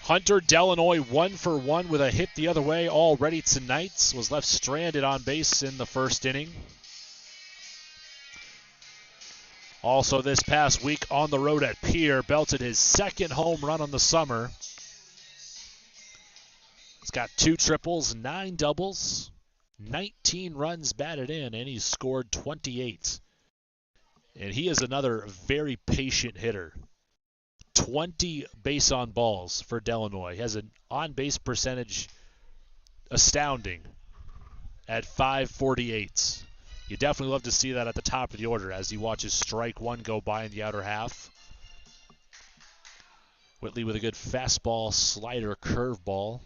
Hunter Delanoy 1 for 1 with a hit the other way already tonight. Was left stranded on base in the first inning. Also this past week on the road at Pierre, belted his second home run on the summer. He's got 2 triples, 9 doubles, 19 runs batted in, and he's scored 28. And he is another very patient hitter. 20 base on balls for Delanoy. He has an on-base percentage astounding at .548. You definitely love to see that at the top of the order as he watches strike one go by in the outer half. Whitley with a good fastball, slider, curveball.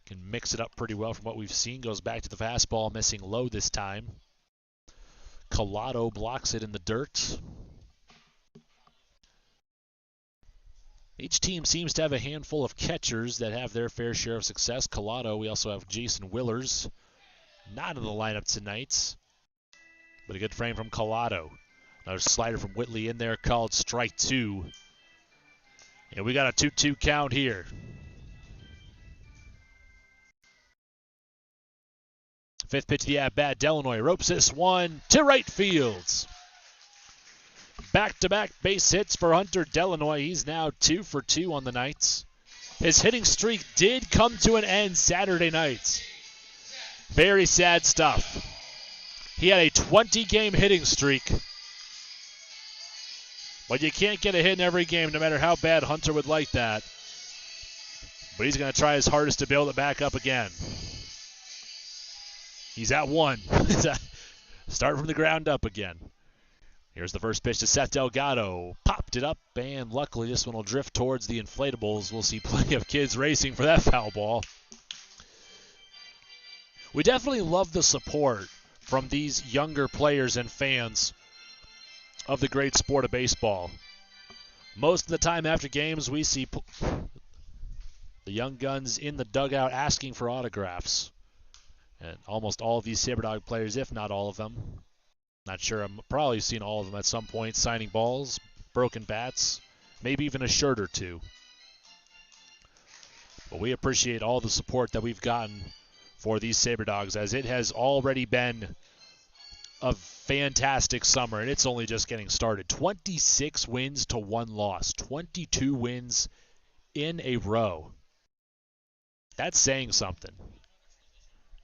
Can mix it up pretty well from what we've seen. Goes back to the fastball, missing low this time. Collado blocks it in the dirt. Each team seems to have a handful of catchers that have their fair share of success. Collado, we also have Jason Willers. Not in the lineup tonight, but a good frame from Collado. Another slider from Whitley in there called strike 2. And we got a 2-2 count here. Fifth pitch of the at-bat, Delanoy ropes this one to right field. Back-to-back base hits for Hunter Delanoy. He's now 2 for 2 on the night. His hitting streak did come to an end Saturday night. Very sad stuff. He had a 20-game hitting streak. But you can't get a hit in every game, no matter how bad Hunter would like that. But he's going to try his hardest to build it back up again. He's at 1. Start from the ground up again. Here's the first pitch to Seth Delgado. Popped it up, and luckily this one will drift towards the inflatables. We'll see plenty of kids racing for that foul ball. We definitely love the support from these younger players and fans of the great sport of baseball. Most of the time after games, we see the young guns in the dugout asking for autographs. And almost all of these Sabre Dog players, if not all of them, not sure, I'm probably seen all of them at some point, signing balls, broken bats, maybe even a shirt or two. But we appreciate all the support that we've gotten for these Sabre Dogs, as it has already been a fantastic summer, and it's only just getting started. 26 wins to 1 loss, 22 wins in a row. That's saying something.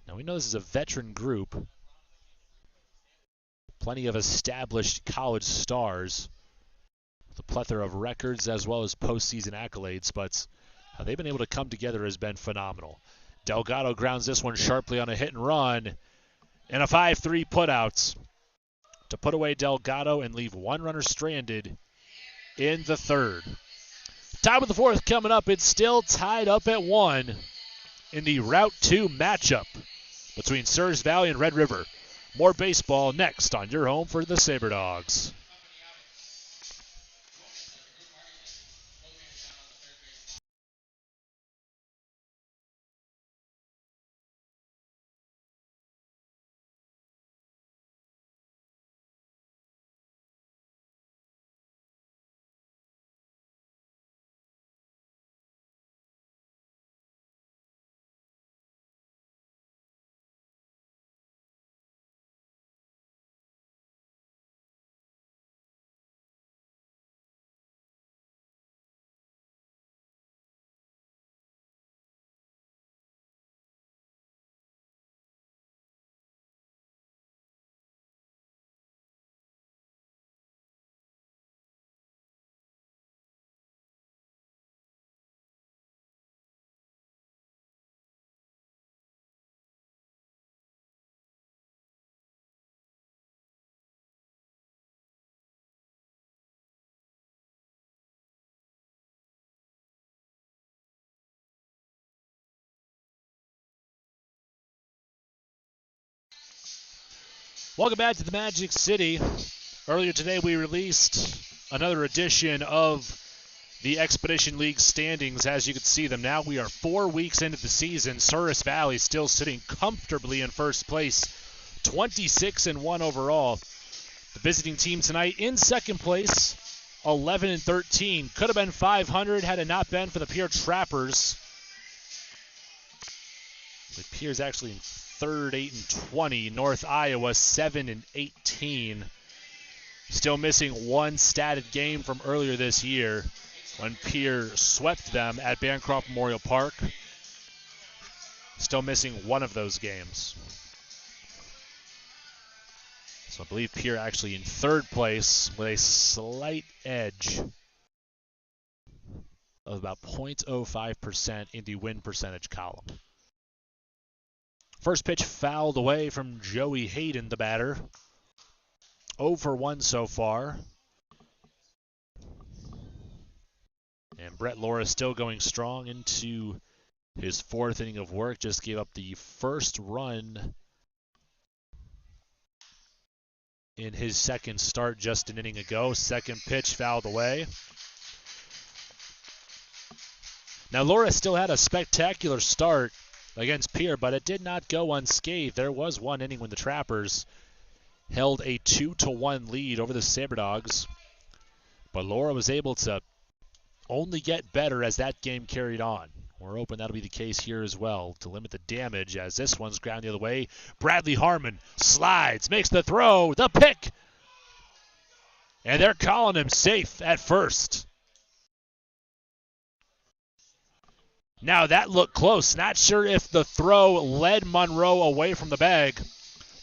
Now we know this is a veteran group. Plenty of established college stars with a plethora of records as well as postseason accolades, but how they've been able to come together has been phenomenal. Delgado grounds this one sharply on a hit and run, and a 5-3 putouts to put away Delgado and leave one runner stranded in the third. Top of the fourth coming up. It's still tied up at 1 in the Route 2 matchup between Souris Valley and Red River. More baseball next on your home for the Sabre Dogs. Welcome back to the Magic City. Earlier today we released another edition of the Expedition League standings as you can see them. Now we are 4 weeks into the season. Souris Valley still sitting comfortably in first place, 26-1 overall. The visiting team tonight in second place 11-13. Could have been 500 had it not been for the Pierre Trappers. The Pierre's actually in third, 8-20. North Iowa 7-18. Still missing one statted game from earlier this year when Pierre swept them at Bancroft Memorial Park. Still missing one of those games. So I believe Pierre actually in third place with a slight edge of about 0.05% in the win percentage column. First pitch fouled away from Joey Hayden, the batter. 0 for 1 so far. And Brett Laura still going strong into his fourth inning of work. Just gave up the first run in his second start just an inning ago. Second pitch fouled away. Now Laura still had a spectacular start against Pierre, but it did not go unscathed. There was one inning when the Trappers held a 2-1 lead over the Sabre Dogs, but Laura was able to only get better as that game carried on. We're hoping that'll be the case here as well to limit the damage as this one's ground the other way. Bradley Harmon slides, makes the throw, the pick, and they're calling him safe at first. Now that looked close. Not sure if the throw led Monroe away from the bag,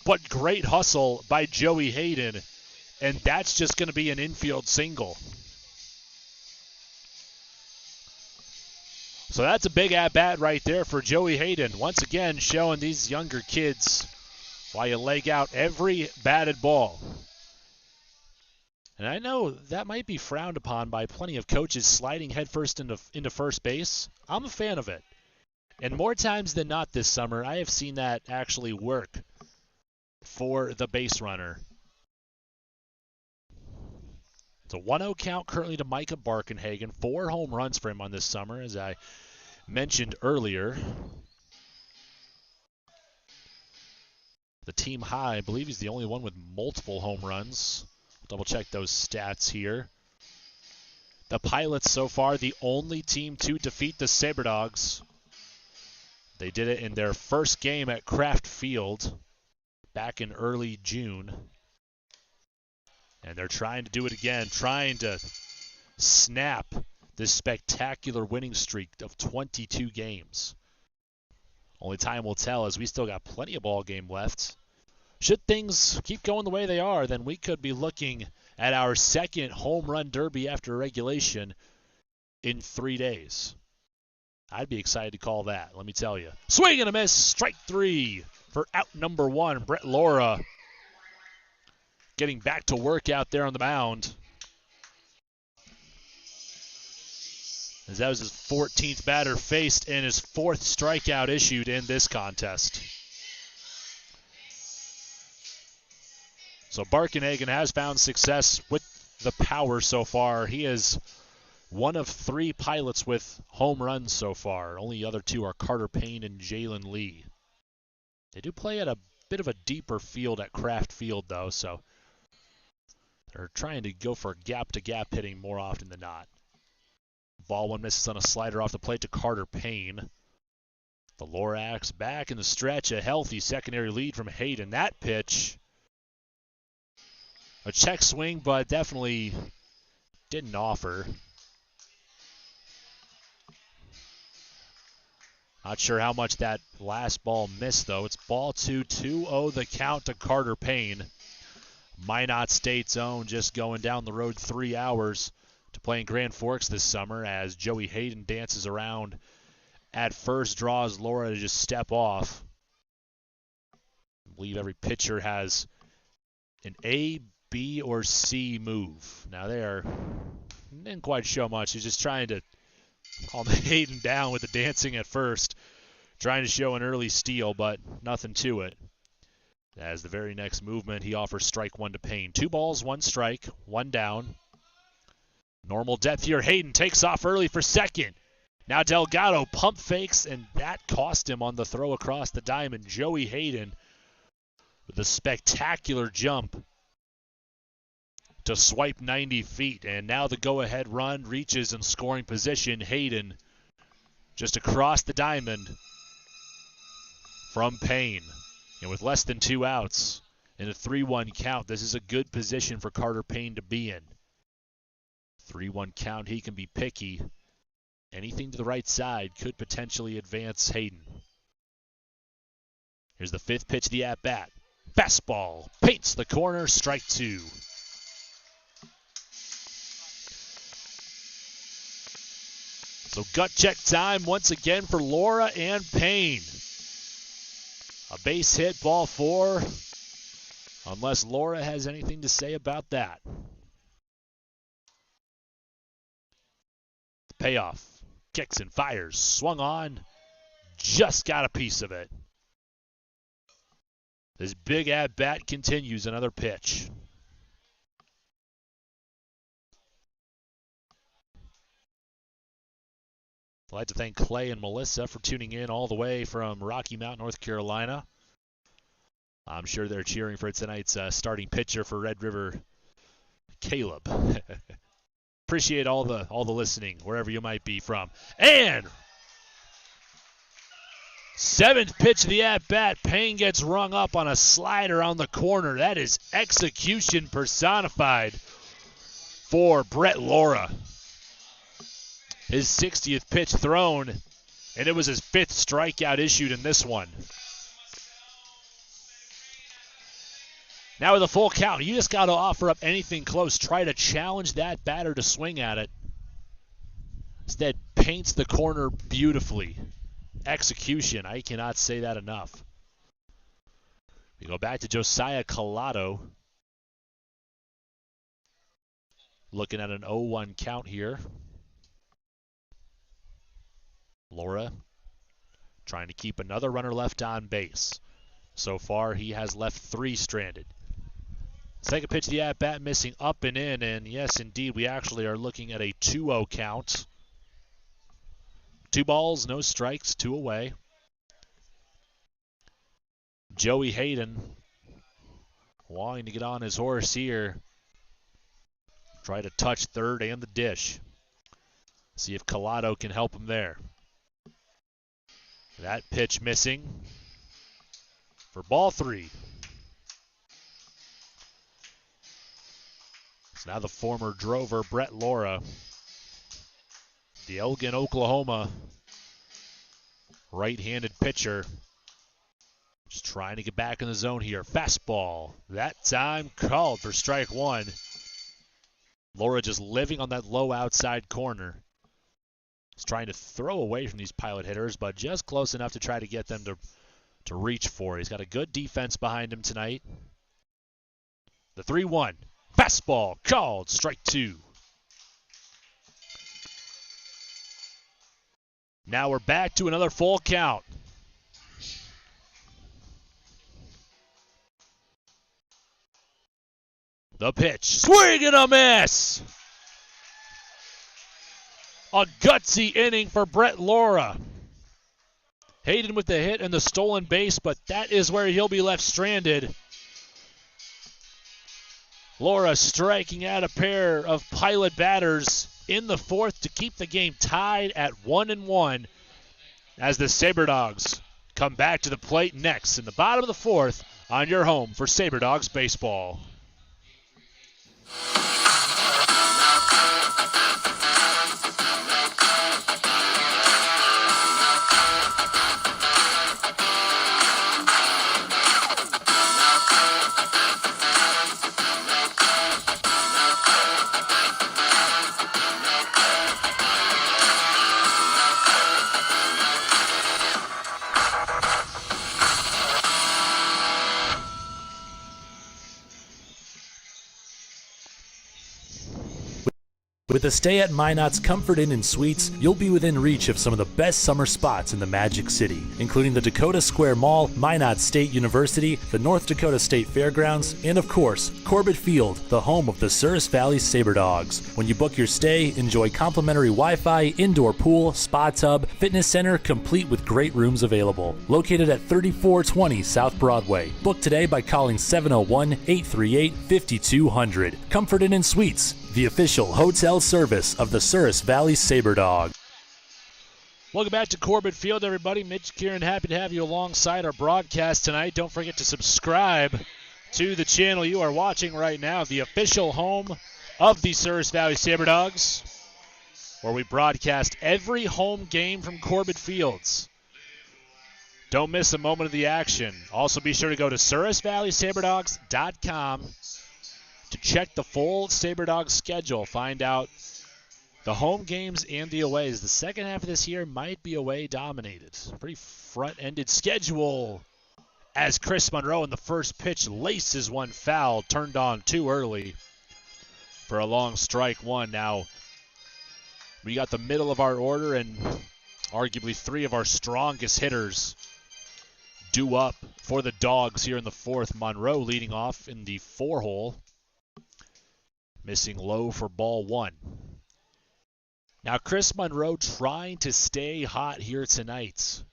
but great hustle by Joey Hayden, and that's just going to be an infield single. So that's a big at-bat right there for Joey Hayden. Once again, showing these younger kids why you leg out every batted ball. And I know that might be frowned upon by plenty of coaches, sliding headfirst into first base. I'm a fan of it. And more times than not this summer, I have seen that actually work for the base runner. It's a 1-0 count currently to Micah Barkenhagen. 4 home runs for him on this summer, as I mentioned earlier. The team high, I believe he's the only one with multiple home runs. Double check those stats here. The Pilots so far the only team to defeat the Sabre Dogs. They did it in their first game at Kraft Field back in early June. And they're trying to do it again, trying to snap this spectacular winning streak of 22 games. Only time will tell, as we still got plenty of ball game left. Should things keep going the way they are, then we could be looking at our second home run derby after regulation in 3 days. I'd be excited to call that, let me tell you. Swing and a miss, strike 3 for out number 1, Brett Laura. Getting back to work out there on the mound. As that was his 14th batter faced and his 4th strikeout issued in this contest. So Barkenhagen has found success with the power so far. He is one of 3 Pilots with home runs so far. Only the other 2 are Carter Payne and Jalen Lee. They do play at a bit of a deeper field at Kraft Field, though, so they're trying to go for gap-to-gap hitting more often than not. Ball one misses on a slider off the plate to Carter Payne. The Lorax back in the stretch, a healthy secondary lead from Hayden. That pitch, a check swing, but definitely didn't offer. Not sure how much that last ball missed, though. It's ball 2, 2-0 the count to Carter Payne. Minot State's own, just going down the road 3 hours to play in Grand Forks this summer as Joey Hayden dances around at first, draws Laura to just step off. I believe every pitcher has an A, B, or C move. Now didn't quite show much. He's just trying to calm Hayden down with the dancing at first, trying to show an early steal, but nothing to it. As the very next movement, he offers strike 1 to Payne. 2 balls, 1 strike, 1 down. Normal depth here. Hayden takes off early for second. Now Delgado pump fakes, and that cost him on the throw across the diamond. Joey Hayden with a spectacular jump to swipe 90 feet. And now the go-ahead run reaches in scoring position. Hayden just across the diamond from Payne. And with less than 2 outs in a 3-1 count, this is a good position for Carter Payne to be in. 3-1 count, he can be picky. Anything to the right side could potentially advance Hayden. Here's the 5th pitch of the at-bat. Fastball paints the corner, strike 2. So gut check time once again for Laura and Payne. A base hit, ball 4, unless Laura has anything to say about that. The payoff, kicks and fires, swung on, just got a piece of it. This big at-bat continues, another pitch. I'd like to thank Clay and Melissa for tuning in all the way from Rocky Mount, North Carolina. I'm sure they're cheering for tonight's starting pitcher for Red River, Caleb. Appreciate all the listening, wherever you might be from. And 7th pitch of the at-bat, Payne gets rung up on a slider on the corner. That is execution personified for Brett Laura. His 60th pitch thrown, and it was his 5th strikeout issued in this one. Now with a full count, you just got to offer up anything close. Try to challenge that batter to swing at it. Instead, paints the corner beautifully. Execution, I cannot say that enough. We go back to Josiah Collado. Looking at an 0-1 count here. Laura trying to keep another runner left on base. So far, he has left 3 stranded. Second pitch of the at-bat missing up and in, and yes, indeed, we actually are looking at a 2-0 count. 2 balls, no strikes, 2 away. Joey Hayden wanting to get on his horse here. Try to touch third and the dish. See if Collado can help him there. That pitch missing for ball 3. So now the former drover, Brett Laura, the Elgin, Oklahoma right-handed pitcher, just trying to get back in the zone here. Fastball, that time called for strike 1. Laura just living on that low outside corner. He's trying to throw away from these pilot hitters, but just close enough to try to get them to reach for it. He's got a good defense behind him tonight. The 3-1. Fastball called, strike 2. Now we're back to another full count. The pitch, swing and a miss! A gutsy inning for Brett Laura. Hayden with the hit and the stolen base, but that is where he'll be left stranded. Laura striking out a pair of pilot batters in the 4th to keep the game tied at 1-1 as the Sabre Dogs come back to the plate next in the bottom of the 4th on your home for Sabre Dogs baseball. With a stay at Minot's Comfort Inn and Suites, you'll be within reach of some of the best summer spots in the Magic City, including the Dakota Square Mall, Minot State University, the North Dakota State Fairgrounds, and of course, Corbett Field, the home of the Souris Valley Sabre Dogs. When you book your stay, enjoy complimentary Wi-Fi, indoor pool, spa tub, fitness center, complete with great rooms available. Located at 3420 South Broadway. Book today by calling 701-838-5200. Comfort Inn and Suites, the official hotel service of the Souris Valley Sabre Dog. Welcome back to Corbett Field, everybody. Mitch Kieran, happy to have you alongside our broadcast tonight. Don't forget to subscribe to the channel you are watching right now, the official home of the Souris Valley Sabre Dogs, where we broadcast every home game from Corbett Fields. Don't miss a moment of the action. Also, be sure to go to SourisValleySabreDogs.com to check the full Sabre Dogs schedule. Find out the home games and the aways. The second half of this year might be away dominated. Pretty front-ended schedule as Chris Monroe in the first pitch laces one foul, turned on too early for a long strike one. Now, we got the middle of our order and arguably three of our strongest hitters due up for the Dogs here in the fourth. Monroe leading off in the 4-hole. Missing low for ball one. Now Chris Monroe trying to stay hot here tonight.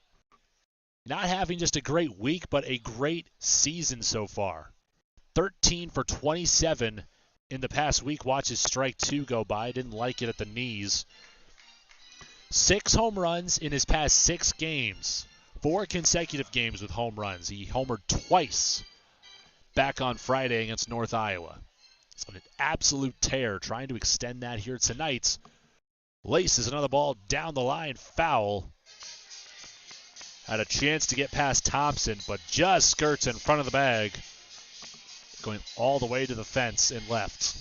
Not having just a great week, but a great season so far. 13 for 27 in the past week. Watch his strike two go by. Didn't like it at the knees. 6 home runs in his past 6 games. 4 consecutive games with home runs. He homered twice back on Friday against North Iowa. It's an absolute tear, trying to extend that here tonight. Laces another ball down the line, foul. Had a chance to get past Thompson, but just skirts in front of the bag. Going all the way to the fence and left.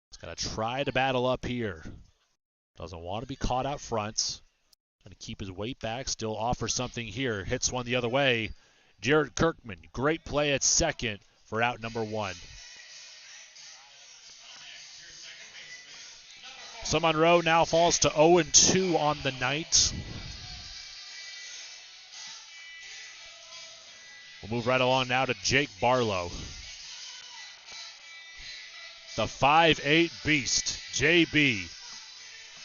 He's going to try to battle up here. Doesn't want to be caught out front. Going to keep his weight back, still offer something here. Hits one the other way. Jared Kirkman, great play at second for out number 1. So Monroe now falls to 0-2 on the night. We'll move right along now to Jake Barlow. The 5'8 beast, JB.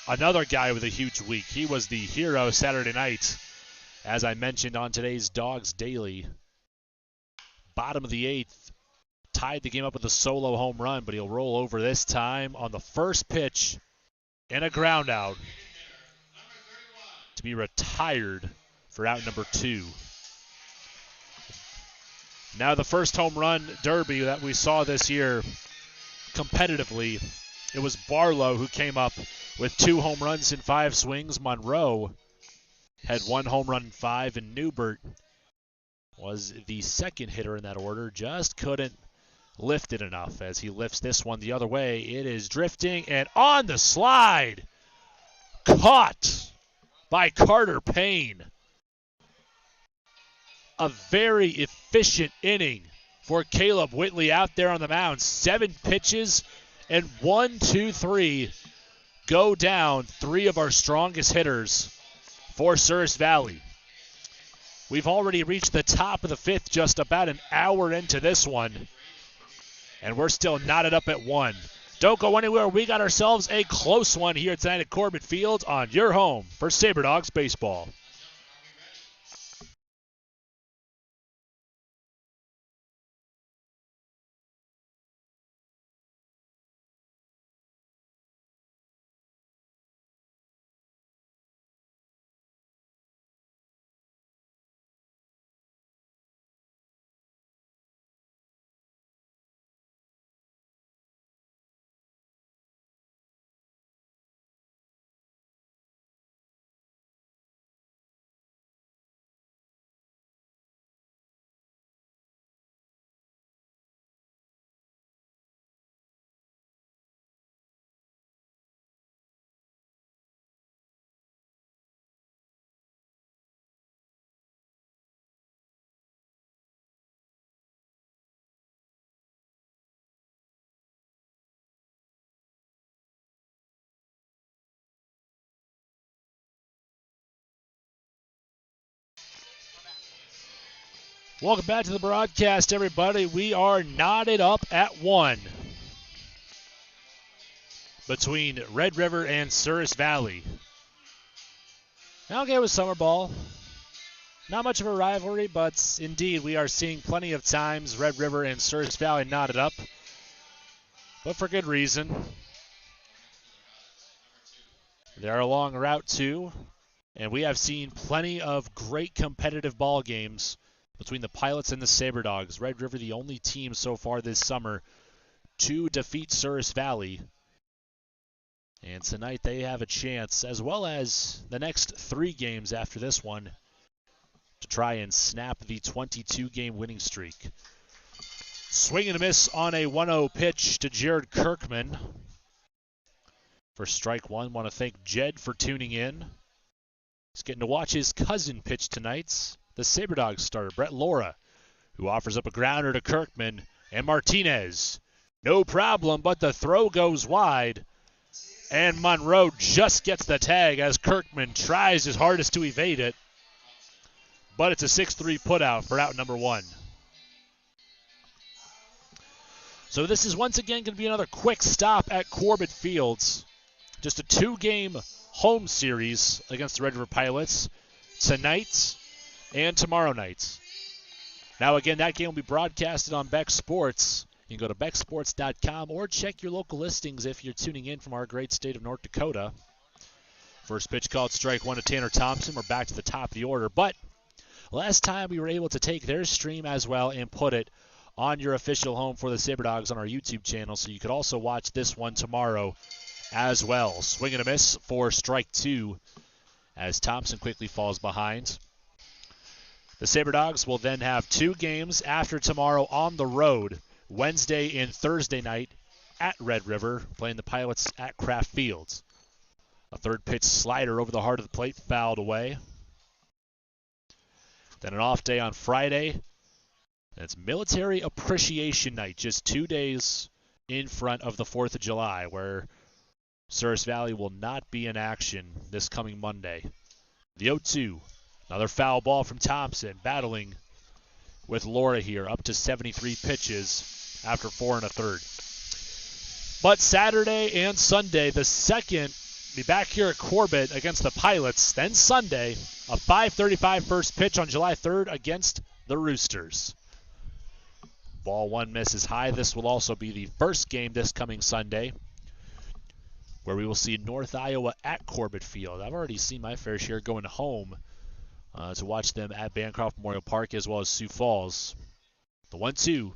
Another guy with a huge week. He was the hero Saturday night. As I mentioned on today's Dogs Daily, bottom of the 8th, tied the game up with a solo home run, but he'll roll over this time on the first pitch and a ground out to be retired for out number 2. Now the first home run derby that we saw this year competitively, it was Barlow who came up with 2 home runs in 5 swings. Monroe had 1 home run in 5, and Newbert was the second hitter in that order. Just couldn't lift it enough. As he lifts this one the other way, it is drifting and on the slide. Caught by Carter Payne. A very efficient inning for Caleb Whitley out there on the mound. 7 pitches and 1, 2, 3 go down. 3 of our strongest hitters for Souris Valley. We've already reached the top of the 5th, just about an hour into this one, and we're still knotted up at 1. Don't go anywhere. We got ourselves a close one here tonight at Corbett Field on your home for Sabre Dogs baseball. Welcome back to the broadcast, everybody. We are knotted up at 1 between Red River and Souris Valley. Now, okay, with summer ball, not much of a rivalry, but indeed we are seeing plenty of times Red River and Souris Valley knotted up, but for good reason. They're along Route 2, and we have seen plenty of great competitive ball games between the Pilots and the Sabre Dogs. Red River, the only team so far this summer to defeat Souris Valley. And tonight they have a chance, as well as the next 3 games after this one, to try and snap the 22-game winning streak. Swing and a miss on a 1-0 pitch to Jared Kirkman. For strike 1, want to thank Jed for tuning in. He's getting to watch his cousin pitch tonight, the Sabre Dogs starter, Brett Laura, who offers up a grounder to Kirkman and Martinez. No problem, but the throw goes wide. And Monroe just gets the tag as Kirkman tries his hardest to evade it. But it's a 6-3 putout for out number 1. So this is once again going to be another quick stop at Corbett Fields. Just a 2-game home series against the Red River Pilots tonight and tomorrow night. Now again, that game will be broadcasted on Beck Sports. You can go to becksports.com or check your local listings if you're tuning in from our great state of North Dakota. First pitch called strike 1 to Tanner Thompson. We're back to the top of the order. But last time we were able to take their stream as well and put it on your official home for the Sabre Dogs on our YouTube channel. So you could also watch this one tomorrow as well. Swing and a miss for strike 2 as Thompson quickly falls behind. The Sabre Dogs will then have 2 games after tomorrow on the road. Wednesday and Thursday night at Red River, playing the Pilots at Kraft Fields. A third pitch slider over the heart of the plate, fouled away. Then an off day on Friday. And it's Military Appreciation Night, just 2 days in front of the 4th of July, where Souris Valley will not be in action this coming Monday. The 0-2, another foul ball from Thompson, battling with Laura here, up to 73 pitches after 4 1/3. But Saturday and Sunday, the second, be back here at Corbett against the Pilots. Then Sunday, a 5:35 first pitch on July 3rd against the Roosters. Ball 1 misses high. This will also be the first game this coming Sunday, where we will see North Iowa at Corbett Field. I've already seen my fair share going home to watch them at Bancroft Memorial Park, as well as Sioux Falls. The 1-2.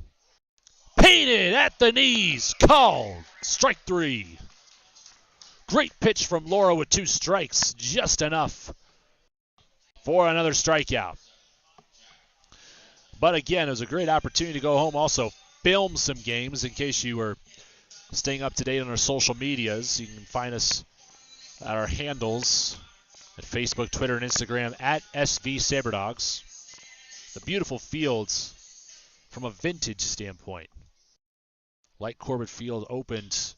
Painted at the knees. Called. Strike 3. Great pitch from Laura with 2 strikes. Just enough for another strikeout. But again, it was a great opportunity to go home, also film some games in case you were staying up to date on our social medias. You can find us at our handles at Facebook, Twitter, and Instagram at SV SaberDogs. The beautiful fields from a vintage standpoint. Like Corbett Field opened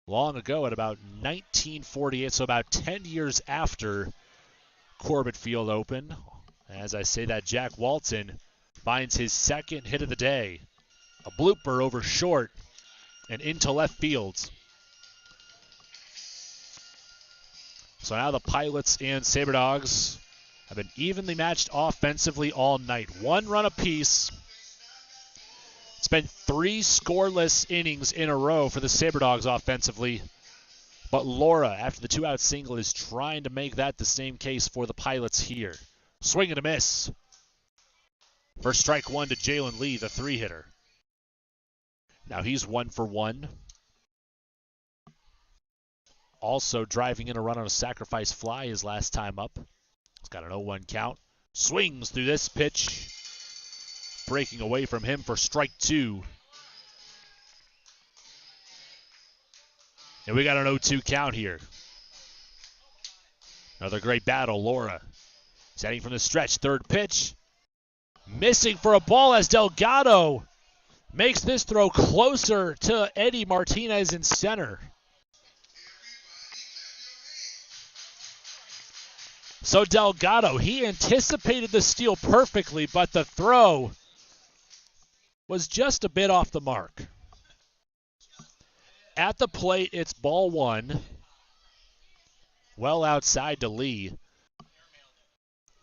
long ago at about 1948, so about 10 years after Corbett Field opened. As I say that, Jack Walton finds his second hit of the day. A blooper over short and into left field. So now the Pilots and Sabre Dogs have been evenly matched offensively all night. 1 run apiece. It's been 3 scoreless innings in a row for the Sabre Dogs offensively. But Laura, after the 2-out single, is trying to make that the same case for the Pilots here. Swing and a miss. First strike 1 to Jalen Lee, the 3-hitter. Now he's 1 for 1. Also driving in a run on a sacrifice fly his last time up. He's got an 0-1 count. Swings through this pitch. Breaking away from him for strike 2. And we got an 0-2 count here. Another great battle, Laura. Setting from the stretch, third pitch. Missing for a ball as Delgado makes this throw closer to Eddie Martinez in center. So Delgado, he anticipated the steal perfectly, but the throw was just a bit off the mark. At the plate, it's ball one. Well outside to Lee.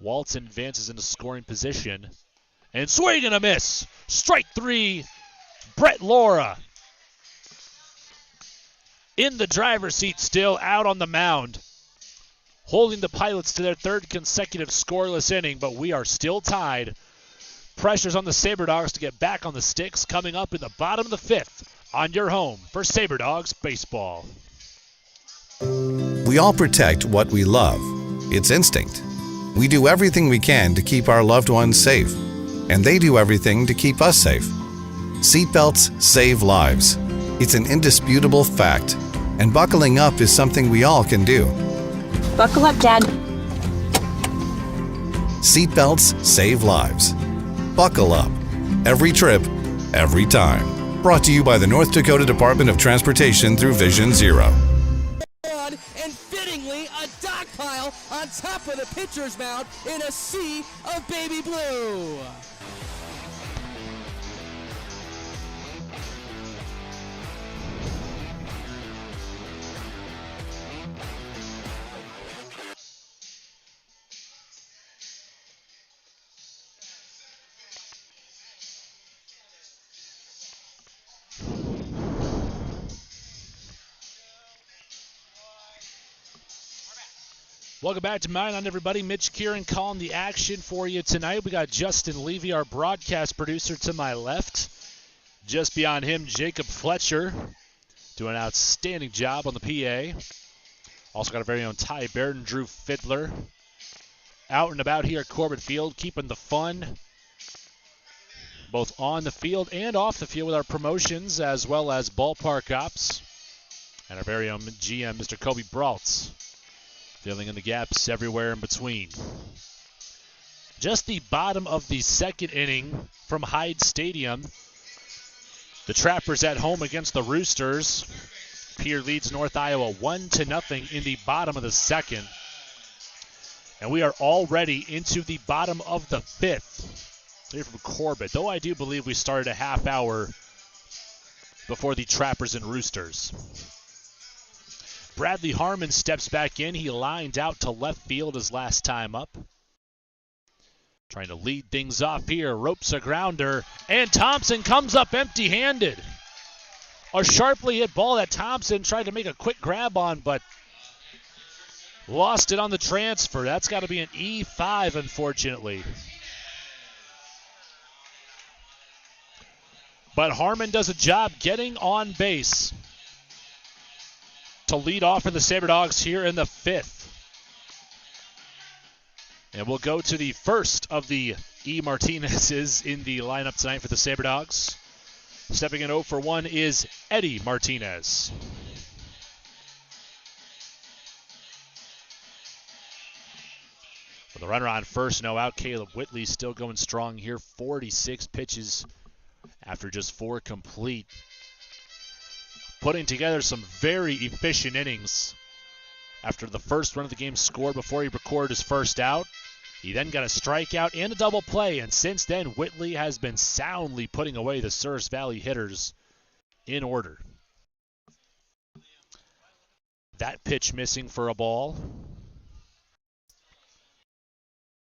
Walton advances into scoring position. And swing and a miss. Strike three, Brett Laura. In the driver's seat still, out on the mound. Holding the Pilots to their third consecutive scoreless inning, but we are still tied. Pressure's on the Sabre Dogs to get back on the sticks coming up in the bottom of the fifth on your home for Sabre Dogs Baseball. We all protect what we love. It's instinct. We do everything we can to keep our loved ones safe, and they do everything to keep us safe. Seatbelts save lives. It's an indisputable fact, and buckling up is something we all can do. Buckle up, Dad. Seatbelts save lives. Buckle up. Every trip, every time. Brought to you by the North Dakota Department of Transportation through Vision Zero. And fittingly, a dog pile on top of the pitcher's mound in a sea of baby blue. Welcome back to Mine On everybody. Mitch Kieran calling the action for you tonight. We got Justin Levy, our broadcast producer, to my left. Just beyond him, Jacob Fletcher, doing an outstanding job on the PA. Also got our very own Ty Baird and Drew Fiddler. Out and about here at Corbett Field, keeping the fun both on the field and off the field with our promotions as well as ballpark ops. And our very own GM, Mr. Kobe Braultz, filling in the gaps everywhere in between. Just the bottom of the second inning from Hyde Stadium. The Trappers at home against the Roosters. Pierre leads North Iowa 1-0 in the bottom of the second. And we are already into the bottom of the fifth here from Corbett, though I do believe we started a half hour before the Trappers and Roosters. Bradley Harmon steps back in. He lined out to left field his last time up. Trying to lead things off here. Ropes a grounder. And Thompson comes up empty-handed. A sharply hit ball that Thompson tried to make a quick grab on, but lost it on the transfer. That's got to be an E5, unfortunately. But Harmon does a job getting on base to lead off for the Sabre Dogs here in the fifth. And we'll go to the first of the E. Martinez's in the lineup tonight for the Sabre Dogs. Stepping in 0 for 1 is Eddie Martinez. With the runner on first, no out, Caleb Whitley still going strong here. 46 pitches after just 4 complete. Putting together some very efficient innings. After the first run of the game scored before he recorded his first out, he then got a strikeout and a double play, and since then Whitley has been soundly putting away the Souris Valley hitters in order. That pitch missing for a ball.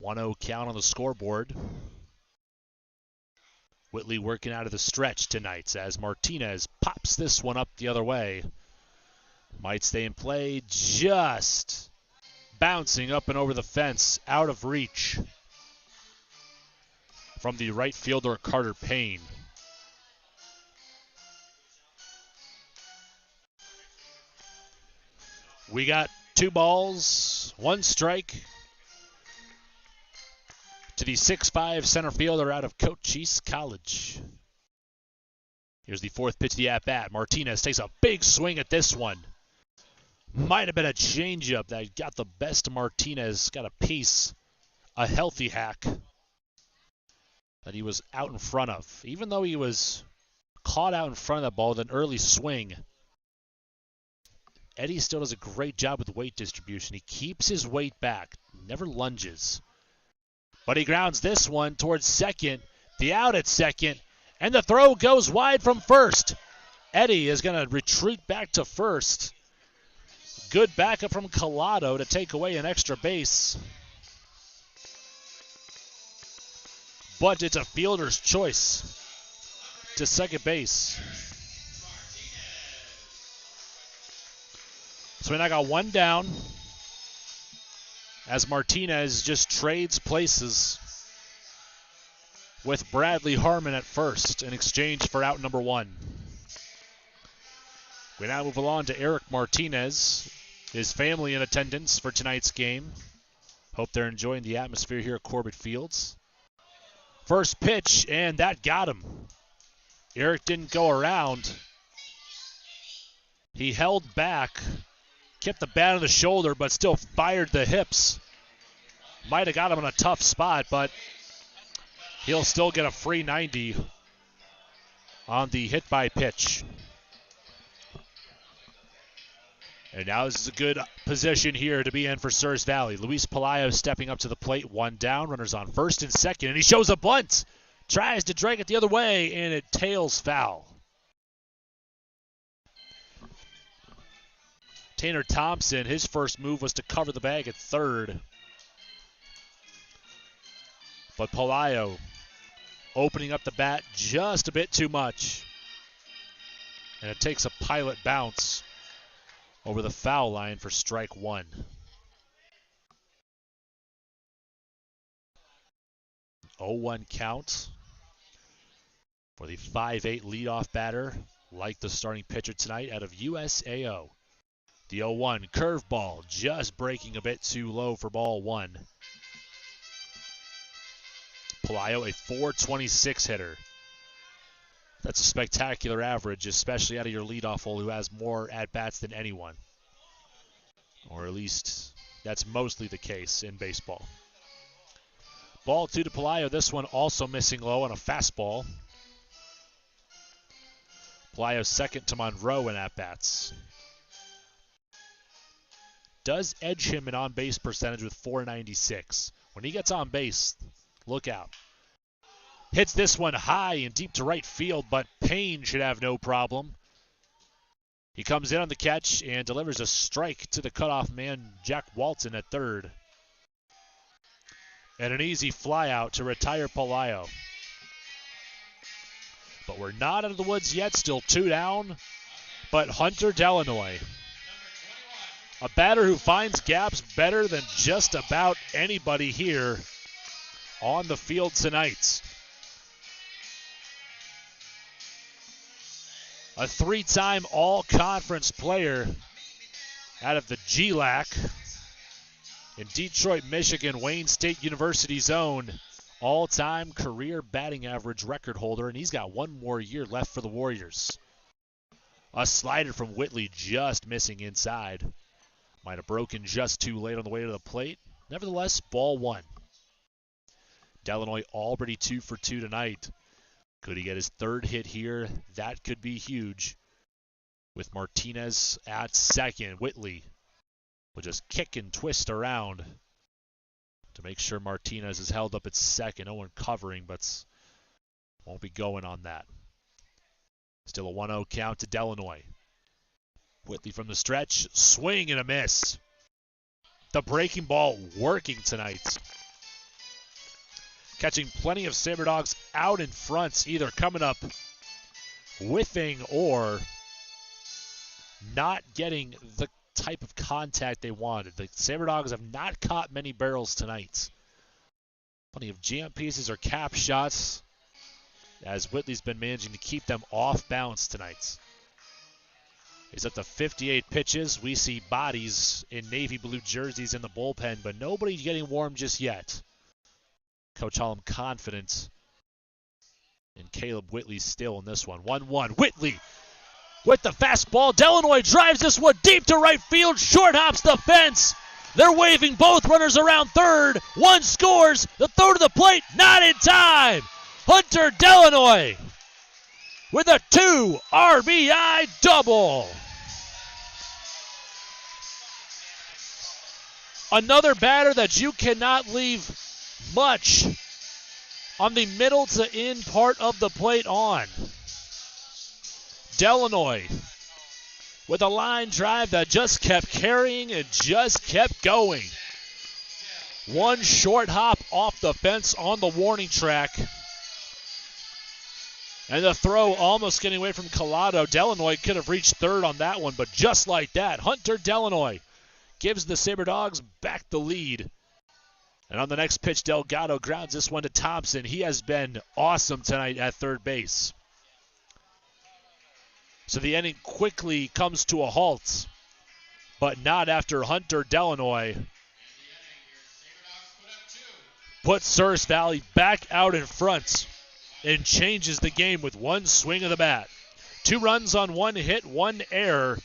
1-0 count on the scoreboard. Whitley working out of the stretch tonight as Martinez pops this one up the other way. Might stay in play, just bouncing up and over the fence, out of reach from the right fielder Carter Payne. We got 2 balls, 1 strike to the 6'5" center fielder out of Cochise College. Here's the 4th pitch of the at-bat. Martinez takes a big swing at this one. Might have been a changeup that got the best of Martinez. Got a piece, a healthy hack that he was out in front of. Even though he was caught out in front of that ball with an early swing, Eddie still does a great job with weight distribution. He keeps his weight back, never lunges. But he grounds this one towards second, the out at second, and the throw goes wide from first. Eddie is going to retreat back to first. Good backup from Collado to take away an extra base. But it's a fielder's choice to second base. So we now got one down as Martinez just trades places with Bradley Harmon at first in exchange for out number one. We now move along to Eric Martinez, his family in attendance for tonight's game. Hope they're enjoying the atmosphere here at Corbett Fields. First pitch, and that got him. Eric didn't go around. He held back, kept the bat on the shoulder, but still fired the hips. Might have got him in a tough spot, but he'll still get a free 90 on the hit by pitch. And now this is a good position here to be in for Souris Valley. Luis Pelayo stepping up to the plate, one down, runners on first and second, and he shows a bunt. Tries to drag it the other way, and it tails foul. Tanner Thompson, his first move was to cover the bag at third. But Pelayo opening up the bat just a bit too much. And it takes a pilot bounce over the foul line for strike one. Oh, 1 count for the 5'8" leadoff batter, like the starting pitcher tonight out of USAO. The 0-1 curveball just breaking a bit too low for ball one. Pelayo, a .426 hitter. That's a spectacular average, especially out of your leadoff hole who has more at-bats than anyone. Or at least that's mostly the case in baseball. Ball two to Pelayo. This one also missing low on a fastball. Pelayo second to Monroe in at-bats. Does edge him in on-base percentage with .496. When he gets on base, look out. Hits this one high and deep to right field, but Payne should have no problem. He comes in on the catch and delivers a strike to the cutoff man, Jack Walton, at third. And an easy fly out to retire Pelayo. But we're not out of the woods yet, still 2 down. But Hunter Delanoy, a batter who finds gaps better than just about anybody here on the field tonight. A 3-time all-conference player out of the GLAC in Detroit, Michigan, Wayne State University's own all-time career batting average record holder, and he's got one more year left for the Warriors. A slider from Whitley just missing inside. Might have broken just too late on the way to the plate. Nevertheless, ball one. Delanoy already 2 for 2 tonight. Could he get his third hit here? That could be huge. With Martinez at second, Whitley will just kick and twist around to make sure Martinez is held up at second. No one covering, but won't be going on that. Still a 1-0 count to Delanoy. Whitley from the stretch, swing and a miss. The breaking ball working tonight. Catching plenty of Sabre Dogs out in front, either coming up whiffing or not getting the type of contact they wanted. The Sabre Dogs have not caught many barrels tonight. Plenty of jam pieces or cap shots, as Whitley's been managing to keep them off balance tonight. He's up to 58 pitches. We see bodies in navy blue jerseys in the bullpen, but nobody getting warm just yet. Coach Hollum confident in Caleb Whitley still in this one. 1-1. Whitley with the fastball. Delanoy drives this one deep to right field. Short hops the fence. They're waving both runners around third. One scores. The throw to the plate. Not in time. Hunter Delanoy with a 2 RBI double. Another batter that you cannot leave much on the middle to in part of the plate on. Delanoy with a line drive that just kept carrying and just kept going. One short hop off the fence on the warning track. And the throw almost getting away from Collado. Delanoy could have reached third on that one, but just like that, Hunter Delanoy gives the Sabre Dogs back the lead. And on the next pitch, Delgado grounds this one to Thompson. He has been awesome tonight at third base. So the inning quickly comes to a halt, but not after Hunter Delanoy puts Souris Valley back out in front and changes the game with one swing of the bat. 2 runs on 1 hit, 1 error,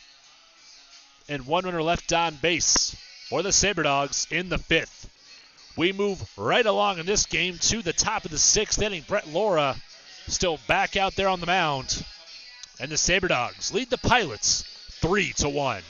and 1 runner left on base for the Sabre Dogs in the 5th. We move right along in this game to the top of the 6th inning. Brett Laura still back out there on the mound. And the Sabre Dogs lead the Pilots 3-1.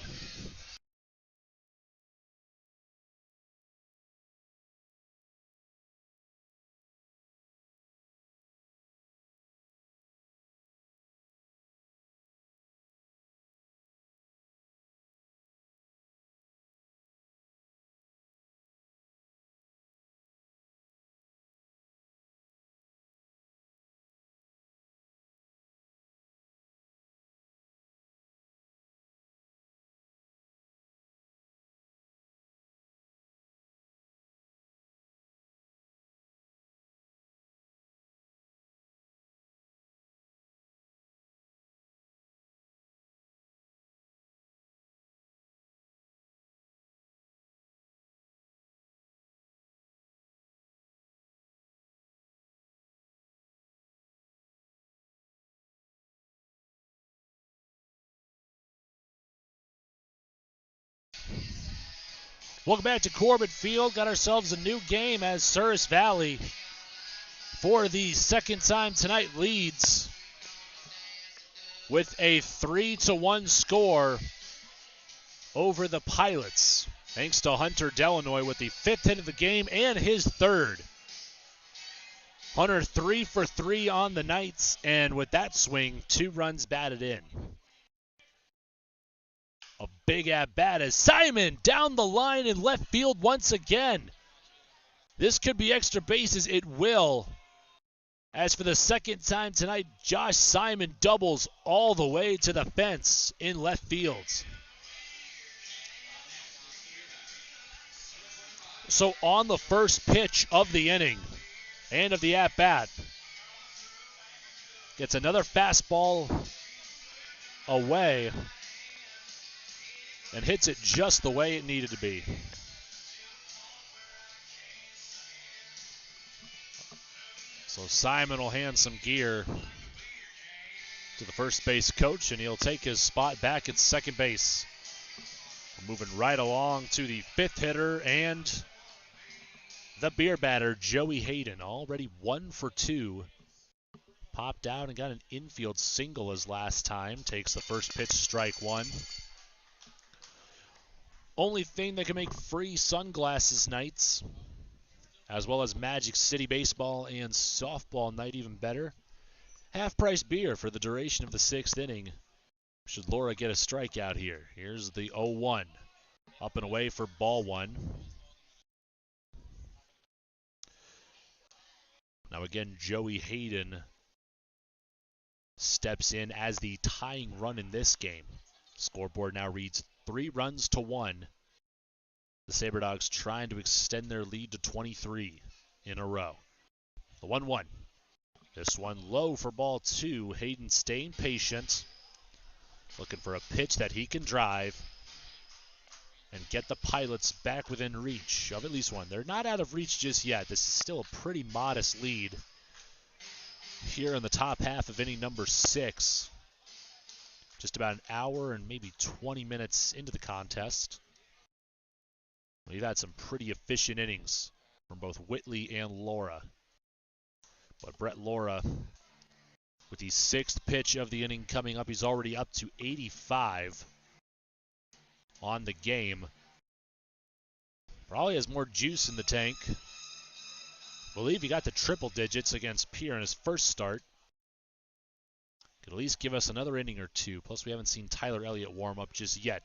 Welcome back to Corbett Field. Got ourselves a new game as Souris Valley, for the second time tonight, leads with a 3-1 score over the Pilots. Thanks to Hunter Delanoy with the 5th hit of the game and his 3rd. Hunter 3 for 3 on the night, and with that swing, 2 runs batted in. A big at-bat as Simon down the line in left field once again. This could be extra bases. It will. As for the second time tonight, Josh Simon doubles all the way to the fence in left field. So on the first pitch of the inning and of the at-bat, gets another fastball away and hits it just the way it needed to be. So Simon will hand some gear to the first base coach, and he'll take his spot back at second base. We're moving right along to the 5th hitter and the beer batter, Joey Hayden, already 1 for 2. Popped out and got an infield single as last time. Takes the first pitch, strike 1. Only thing that can make free sunglasses nights, as well as Magic City baseball and softball night even better, half-price beer for the duration of the 6th inning. Should Laura get a strikeout here? Here's the 0-1. Up and away for ball 1. Now again, Joey Hayden steps in as the tying run in this game. Scoreboard now reads 3-1. The Sabre Dogs trying to extend their lead to 23 in a row. The 1-1. This one low for ball 2. Hayden staying patient. Looking for a pitch that he can drive and get the Pilots back within reach of at least one. They're not out of reach just yet. This is still a pretty modest lead here in the top half of inning number 6. Just about an hour and maybe 20 minutes into the contest. We've had some pretty efficient innings from both Whitley and Laura. But Brett Laura, with the 6th pitch of the inning coming up, he's already up to 85 on the game. Probably has more juice in the tank. Believe he got the triple digits against Pierre in his first start. Could at least give us another inning or two. Plus, we haven't seen Tyler Elliott warm up just yet.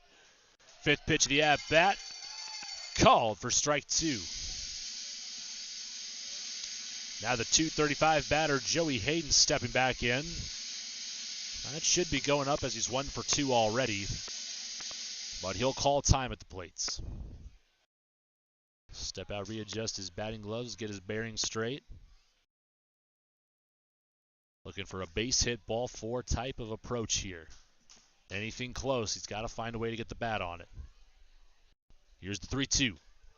Fifth pitch of the at-bat. Called for strike two. Now the .235 batter, Joey Hayden, stepping back in. That should be going up as he's 1 for 2 already. But he'll call time at the plates. Step out, readjust his batting gloves, get his bearings straight. Looking for a base hit, ball 4 type of approach here. Anything close, he's got to find a way to get the bat on it. Here's the 3-2.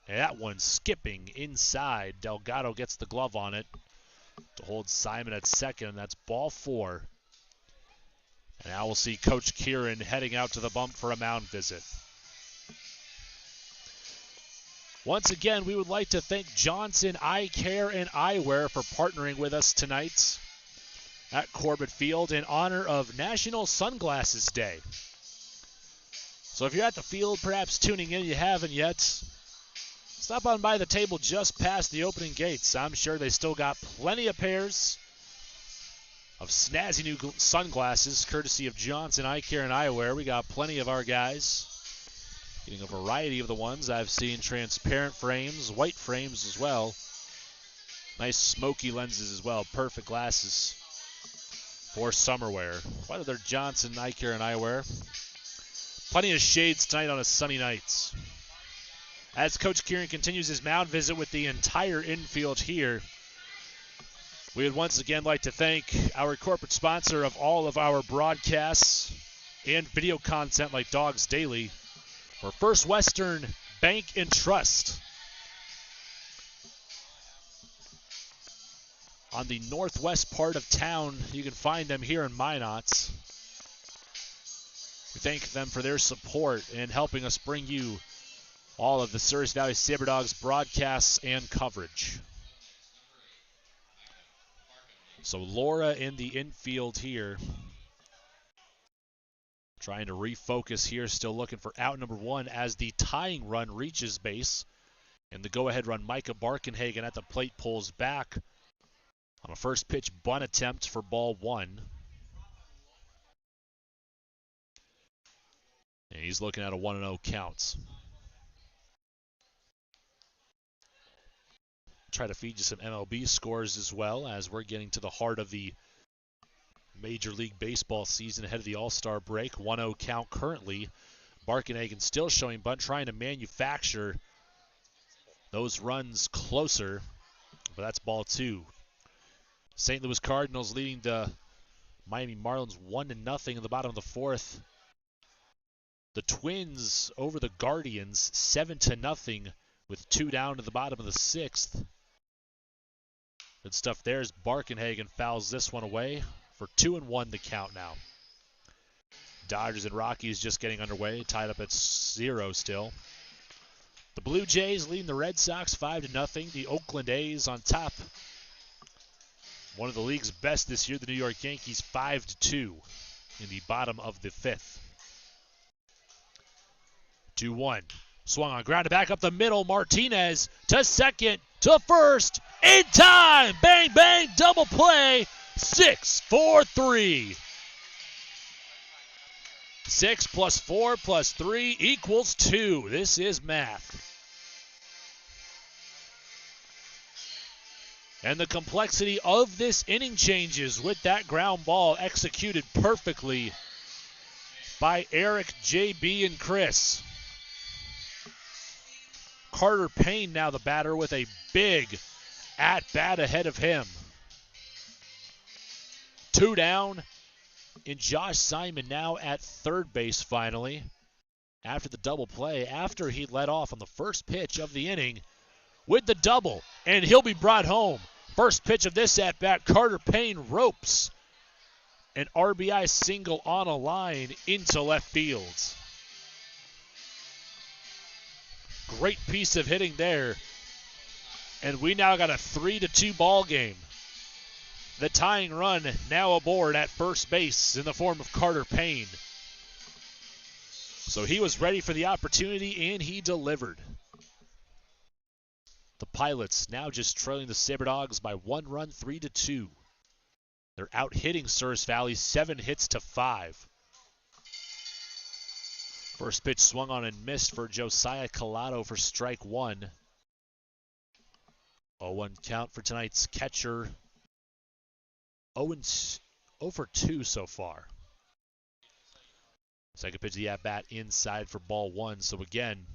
And that one's skipping inside. Delgado gets the glove on it to hold Simon at second, and that's ball 4. And now we'll see Coach Kieran heading out to the bump for a mound visit. Once again, we would like to thank Johnson Eye Care and Eyewear for partnering with us tonight at Corbett Field in honor of National Sunglasses Day. So if you're at the field, perhaps tuning in, you haven't yet, stop on by the table just past the opening gates. I'm sure they still got plenty of pairs of snazzy new sunglasses, courtesy of Johnson Eye Care and Eyewear. We got plenty of our guys getting a variety of the ones. I've seen transparent frames, white frames as well. Nice smoky lenses as well. Perfect glasses for summer wear. Whether they're Johnson Eye Care and Eyewear. Plenty of shades tonight on a sunny night. As Coach Kieran continues his mound visit with the entire infield here, we would once again like to thank our corporate sponsor of all of our broadcasts and video content like Dogs Daily, for First Western Bank and Trust. On the northwest part of town, you can find them here in Minot. We thank them for their support in helping us bring you all of the Souris Valley Sabre Dogs broadcasts and coverage. So Laura in the infield here, trying to refocus here, still looking for out number 1 as the tying run reaches base. And the go-ahead run, Micah Barkenhagen at the plate, pulls back on a first pitch bunt attempt for ball 1. And he's looking at a 1-0 count. Try to feed you some MLB scores as well, as we're getting to the heart of the Major League Baseball season ahead of the All-Star break. 1-0 count currently. Barkenhagen still showing bunt, trying to manufacture those runs closer, but that's ball 2. St. Louis Cardinals leading the Miami Marlins 1-0 in the bottom of the 4th. The Twins over the Guardians 7-0 with 2 down to the bottom of the 6th. Good stuff there as Barkenhagen fouls this one away for 2-1 the count now. Dodgers and Rockies just getting underway, tied up at 0 still. The Blue Jays leading the Red Sox 5-0. The Oakland A's on top. One of the league's best this year, the New York Yankees 5-2 in the bottom of the 5th. 2-1. Swung on, grounded back up the middle. Martinez to second, to first, in time. Bang, bang, double play. 6-4-3. 6 plus 4 plus 3 equals 2. This is math. And the complexity of this inning changes with that ground ball executed perfectly by Eric, JB, and Chris. Carter Payne now the batter with a big at-bat ahead of him. 2 down, and Josh Simon now at third base finally after the double play, after he led off on the first pitch of the inning with the double, and he'll be brought home. First pitch of this at-bat, Carter Payne ropes an RBI single on a line into left field. Great piece of hitting there. And we now got a 3-2 ball game. The tying run now aboard at first base in the form of Carter Payne. So he was ready for the opportunity, and he delivered. The Pilots now just trailing the Sabre Dogs by 1 run, 3-2. They're out hitting Souris Valley 7 hits to 5. First pitch swung on and missed for Josiah Collado for strike 1. 0-1 count for tonight's catcher. 0 for 2 so far. Second pitch of the at-bat inside for ball 1. So again,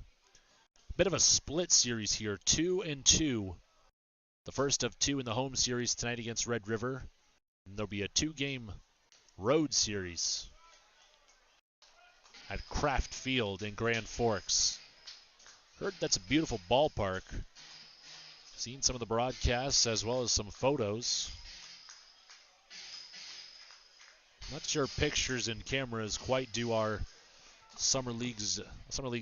a bit of a split series here, 2-2. The first of 2 in the home series tonight against Red River. And there'll be a 2-game road series at Kraft Field in Grand Forks. Heard that's a beautiful ballpark. Seen some of the broadcasts as well as some photos. Not sure pictures and cameras quite do our summer league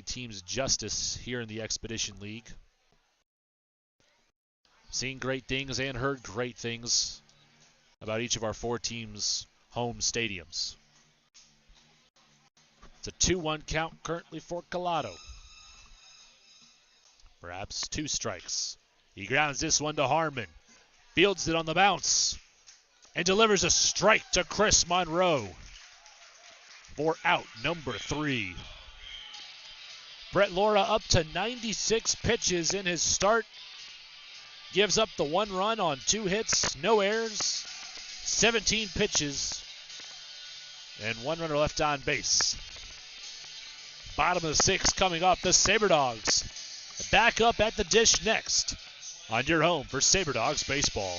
teams justice here in the Expedition League. Seen great things and heard great things about each of our 4 teams' home stadiums. It's a 2-1 count currently for Collado. Perhaps 2 strikes. He grounds this one to Harmon. Fields it on the bounce. And delivers a strike to Chris Monroe for out number 3. Brett Laura up to 96 pitches in his start. Gives up the 1 run on 2 hits, no errors, 17 pitches, and 1 runner left on base. Bottom of the 6th coming up, the Sabre Dogs back up at the dish next on your home for Sabre Dogs baseball.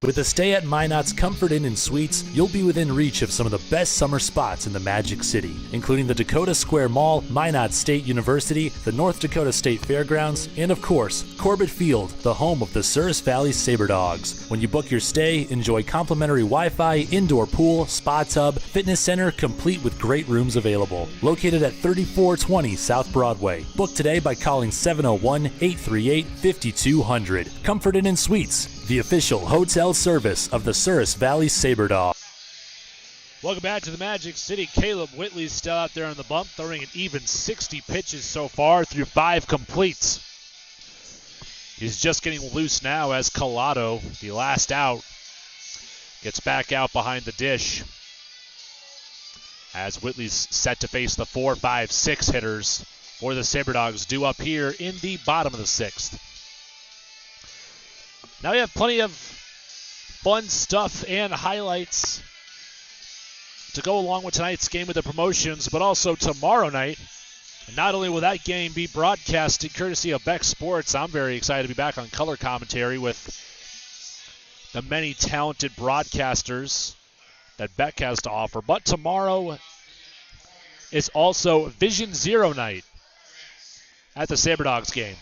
With a stay at Minot's Comfort Inn and Suites, you'll be within reach of some of the best summer spots in the Magic City, including the Dakota Square Mall, Minot State University, the North Dakota State Fairgrounds, and of course, Corbett Field, the home of the Souris Valley Sabre Dogs. When you book your stay, enjoy complimentary Wi-Fi, indoor pool, spa tub, fitness center, complete with great rooms available. Located at 3420 South Broadway. Book today by calling 701-838-5200. Comfort Inn and Suites, the official hotel service of the Souris Valley Sabre Dog. Welcome back to the Magic City. Caleb Whitley's still out there on the bump, throwing an even 60 pitches so far through 5 completes. He's just getting loose now as Collado, the last out, gets back out behind the dish. As Whitley's set to face the 4, 5, 6 hitters for the Sabre Dogs due up here in the bottom of the 6th. Now we have plenty of fun stuff and highlights to go along with tonight's game with the promotions, but also tomorrow night. And not only will that game be broadcasted courtesy of Beck Sports, I'm very excited to be back on color commentary with the many talented broadcasters that Beck has to offer. But tomorrow is also Vision Zero night at the Sabre Dogs game.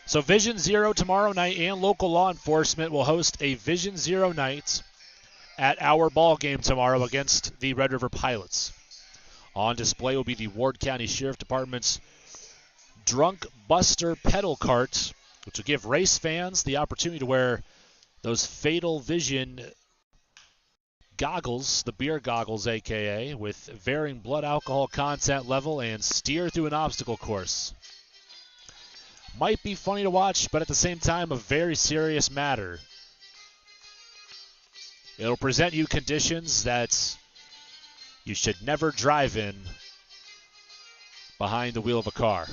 So Vision Zero tomorrow night, and local law enforcement will host a Vision Zero night at our ball game tomorrow against the Red River Pilots. On display will be the Ward County Sheriff Department's Drunk Buster pedal cart, which will give race fans the opportunity to wear those Fatal Vision goggles, the beer goggles aka, with varying blood alcohol content level and steer through an obstacle course. Might be funny to watch, but at the same time, a very serious matter. It'll present you conditions that you should never drive in behind the wheel of a car.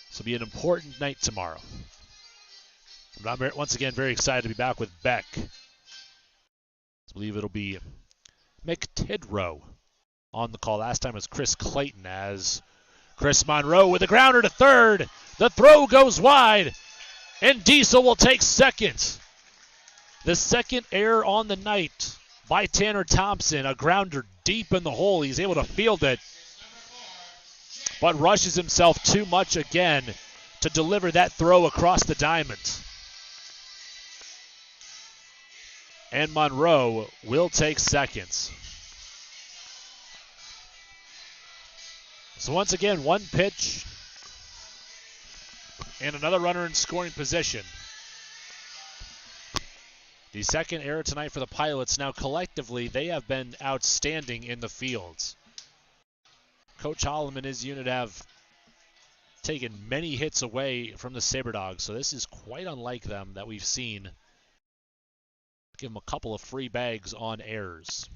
This will be an important night tomorrow. But I'm once again very excited to be back with Beck. I believe it'll be Mick Tidrow on the call. Last time it was Chris Clayton, as Chris Monroe with a grounder to third. The throw goes wide, and Diesel will take second. The second error on the night by Tanner Thompson. A grounder deep in the hole. He's able to field it. but rushes himself too much again to deliver that throw across the diamond. And Monroe will take seconds. So once again, one pitch and another runner in scoring position. The second error tonight for the Pilots. Now collectively, they have been outstanding in the fields. Coach Holloman and his unit have taken many hits away from the Sabre Dogs, so this is quite unlike them that we've seen. Give them a couple of free bags on errors.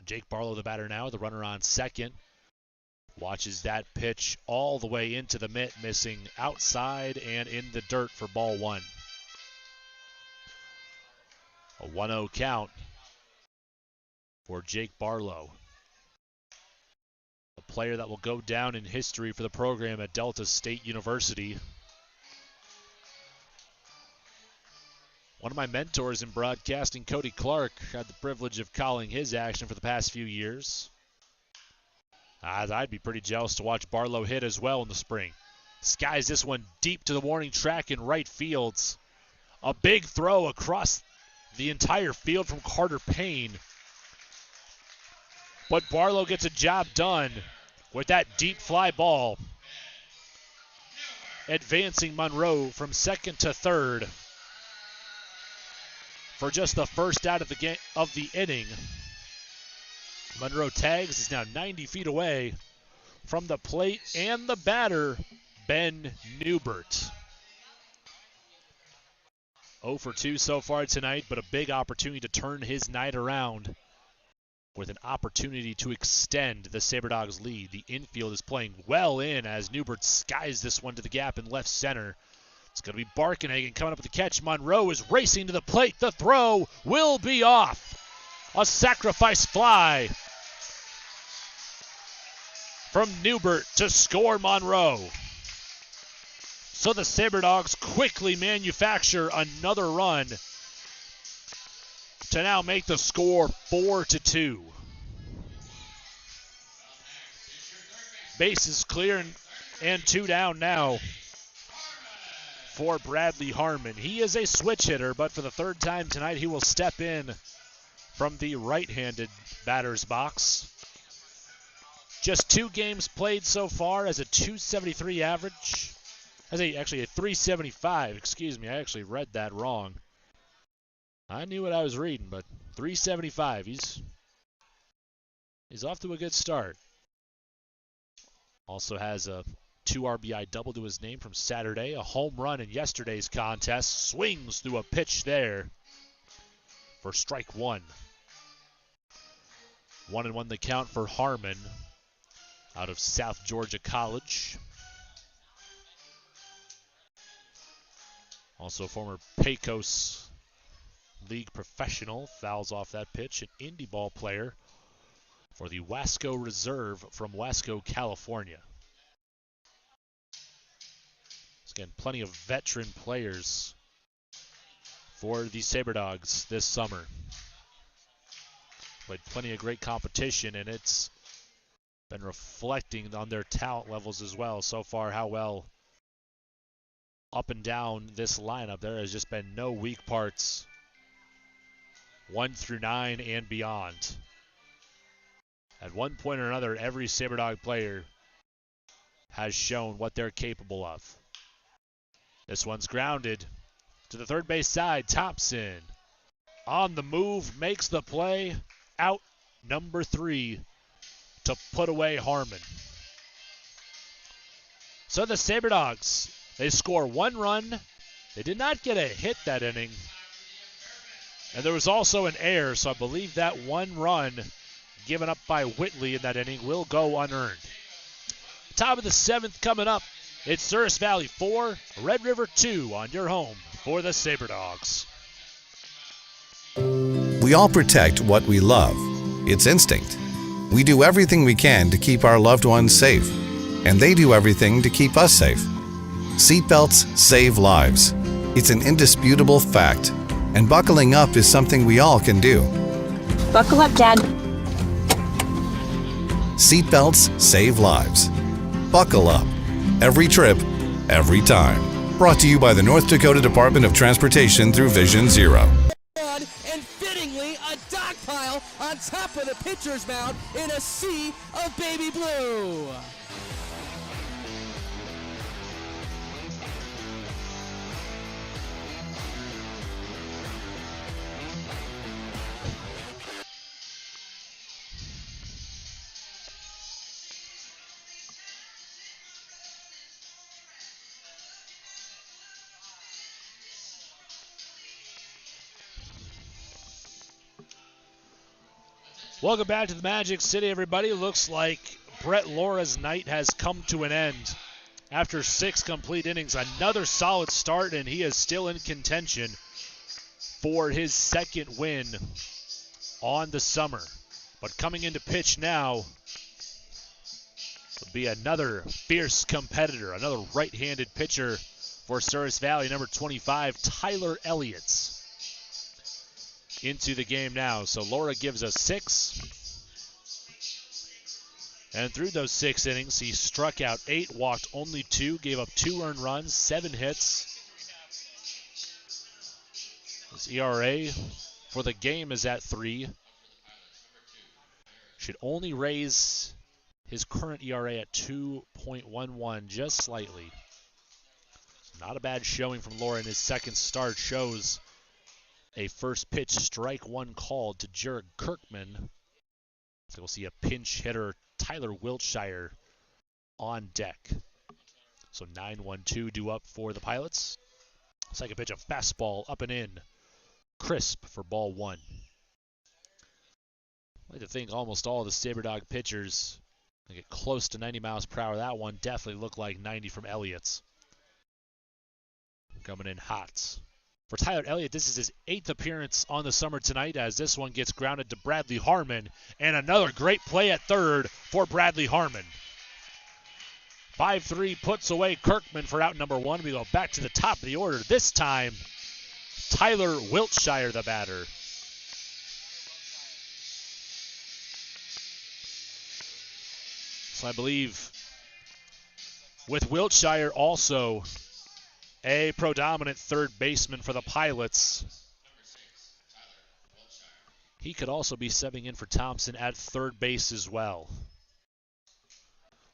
Jake Barlow, the batter now, the runner on second. Watches that pitch all the way into the mitt, missing outside and in the dirt for ball one. A 1-0 count for Jake Barlow. A player that will go down in history for the program at Delta State University. One of my mentors in broadcasting, Cody Clark, had the privilege of calling his action for the past few years. I'd be pretty jealous to watch Barlow hit as well in the spring. Skies this one deep to the warning track in right fields. A big throw across the entire field from Carter Payne. But Barlow gets a job done with that deep fly ball, advancing Monroe from second to third for just the first out of the inning. Monroe tags, is now 90 feet away from the plate and the batter, Ben Newbert. 0 for 2 so far tonight, but a big opportunity to turn his night around with an opportunity to extend the Sabre Dogs lead. The infield is playing well in as Newbert skies this one to the gap in left center. It's going to be Barkenhagen coming up with the catch. Monroe is racing to the plate. The throw will be off. A sacrifice fly from Newbert to score Monroe. So the Sabre Dogs quickly manufacture another run to now make the score 4-2. Bases clear and two down now for Bradley Harmon. He is a switch hitter, but for the third time tonight, he will step in from the right-handed batter's box. Just 2 games played so far as a .273 average. Actually a .375, excuse me, I actually read that wrong. I knew what I was reading, but .375, he's off to a good start. Also has a 2 RBI double to his name from Saturday, a home run in yesterday's contest, swings through a pitch there for strike one. 1-1 the count for Harmon out of South Georgia College. Also former Pecos League professional, fouls off that pitch, an indie ball player for the Wasco Reserve from Wasco, California. Again, plenty of veteran players for the Sabre Dogs this summer. Played plenty of great competition, and it's been reflecting on their talent levels as well. So far, how well up and down this lineup. There has just been no weak parts 1 through 9 and beyond. At one point or another, every Sabre Dog player has shown what they're capable of. This one's grounded to the third base side. Thompson on the move, makes the play. Out number 3 to put away Harmon. So the Sabre Dogs, they score 1 run. They did not get a hit that inning. And there was also an error, so I believe that 1 run given up by Whitley in that inning will go unearned. Top of the 7th coming up. It's Souris Valley 4, Red River 2 on your home for the Sabre Dogs. We all protect what we love. It's instinct. We do everything we can to keep our loved ones safe, and they do everything to keep us safe. Seatbelts save lives. It's an indisputable fact, and buckling up is something we all can do. Buckle up, Dad. Seatbelts save lives. Buckle up. Every trip, every time. Brought to you by the North Dakota Department of Transportation through Vision Zero. And fittingly, a dog pile on top of the pitcher's mound in a sea of baby blue. Welcome back to the Magic City, everybody. Looks like Brett Laura's night has come to an end. After 6 complete innings, another solid start, and he is still in contention for his second win on the summer. But coming into pitch now will be another fierce competitor, another right-handed pitcher for Souris Valley, number 25, Tyler Elliott. Into the game now. So Laura gives us 6. And through those 6 innings, he struck out 8, walked only 2, gave up 2 earned runs, 7 hits. His ERA for the game is at 3. Should only raise his current ERA at 2.11, just slightly. Not a bad showing from Laura in his second start. Shows a first pitch strike 1 called to Jared Kirkman. So we'll see a pinch hitter, Tyler Wiltshire, on deck. So 9-1-2 due up for the Pilots. Second pitch, a fastball up and in. Crisp for ball 1. I like to think almost all of the Sabre Dog pitchers get close to 90 miles per hour. That one definitely looked like 90 from Elliott's. Coming in hot. For Tyler Elliott, this is his 8th appearance on the summer tonight, as this one gets grounded to Bradley Harmon. And another great play at third for Bradley Harmon. 5-3 puts away Kirkman for out number 1. We go back to the top of the order. This time, Tyler Wiltshire, the batter. So I believe with Wiltshire also a predominant third baseman for the Pilots, he could also be subbing in for Thompson at third base as well.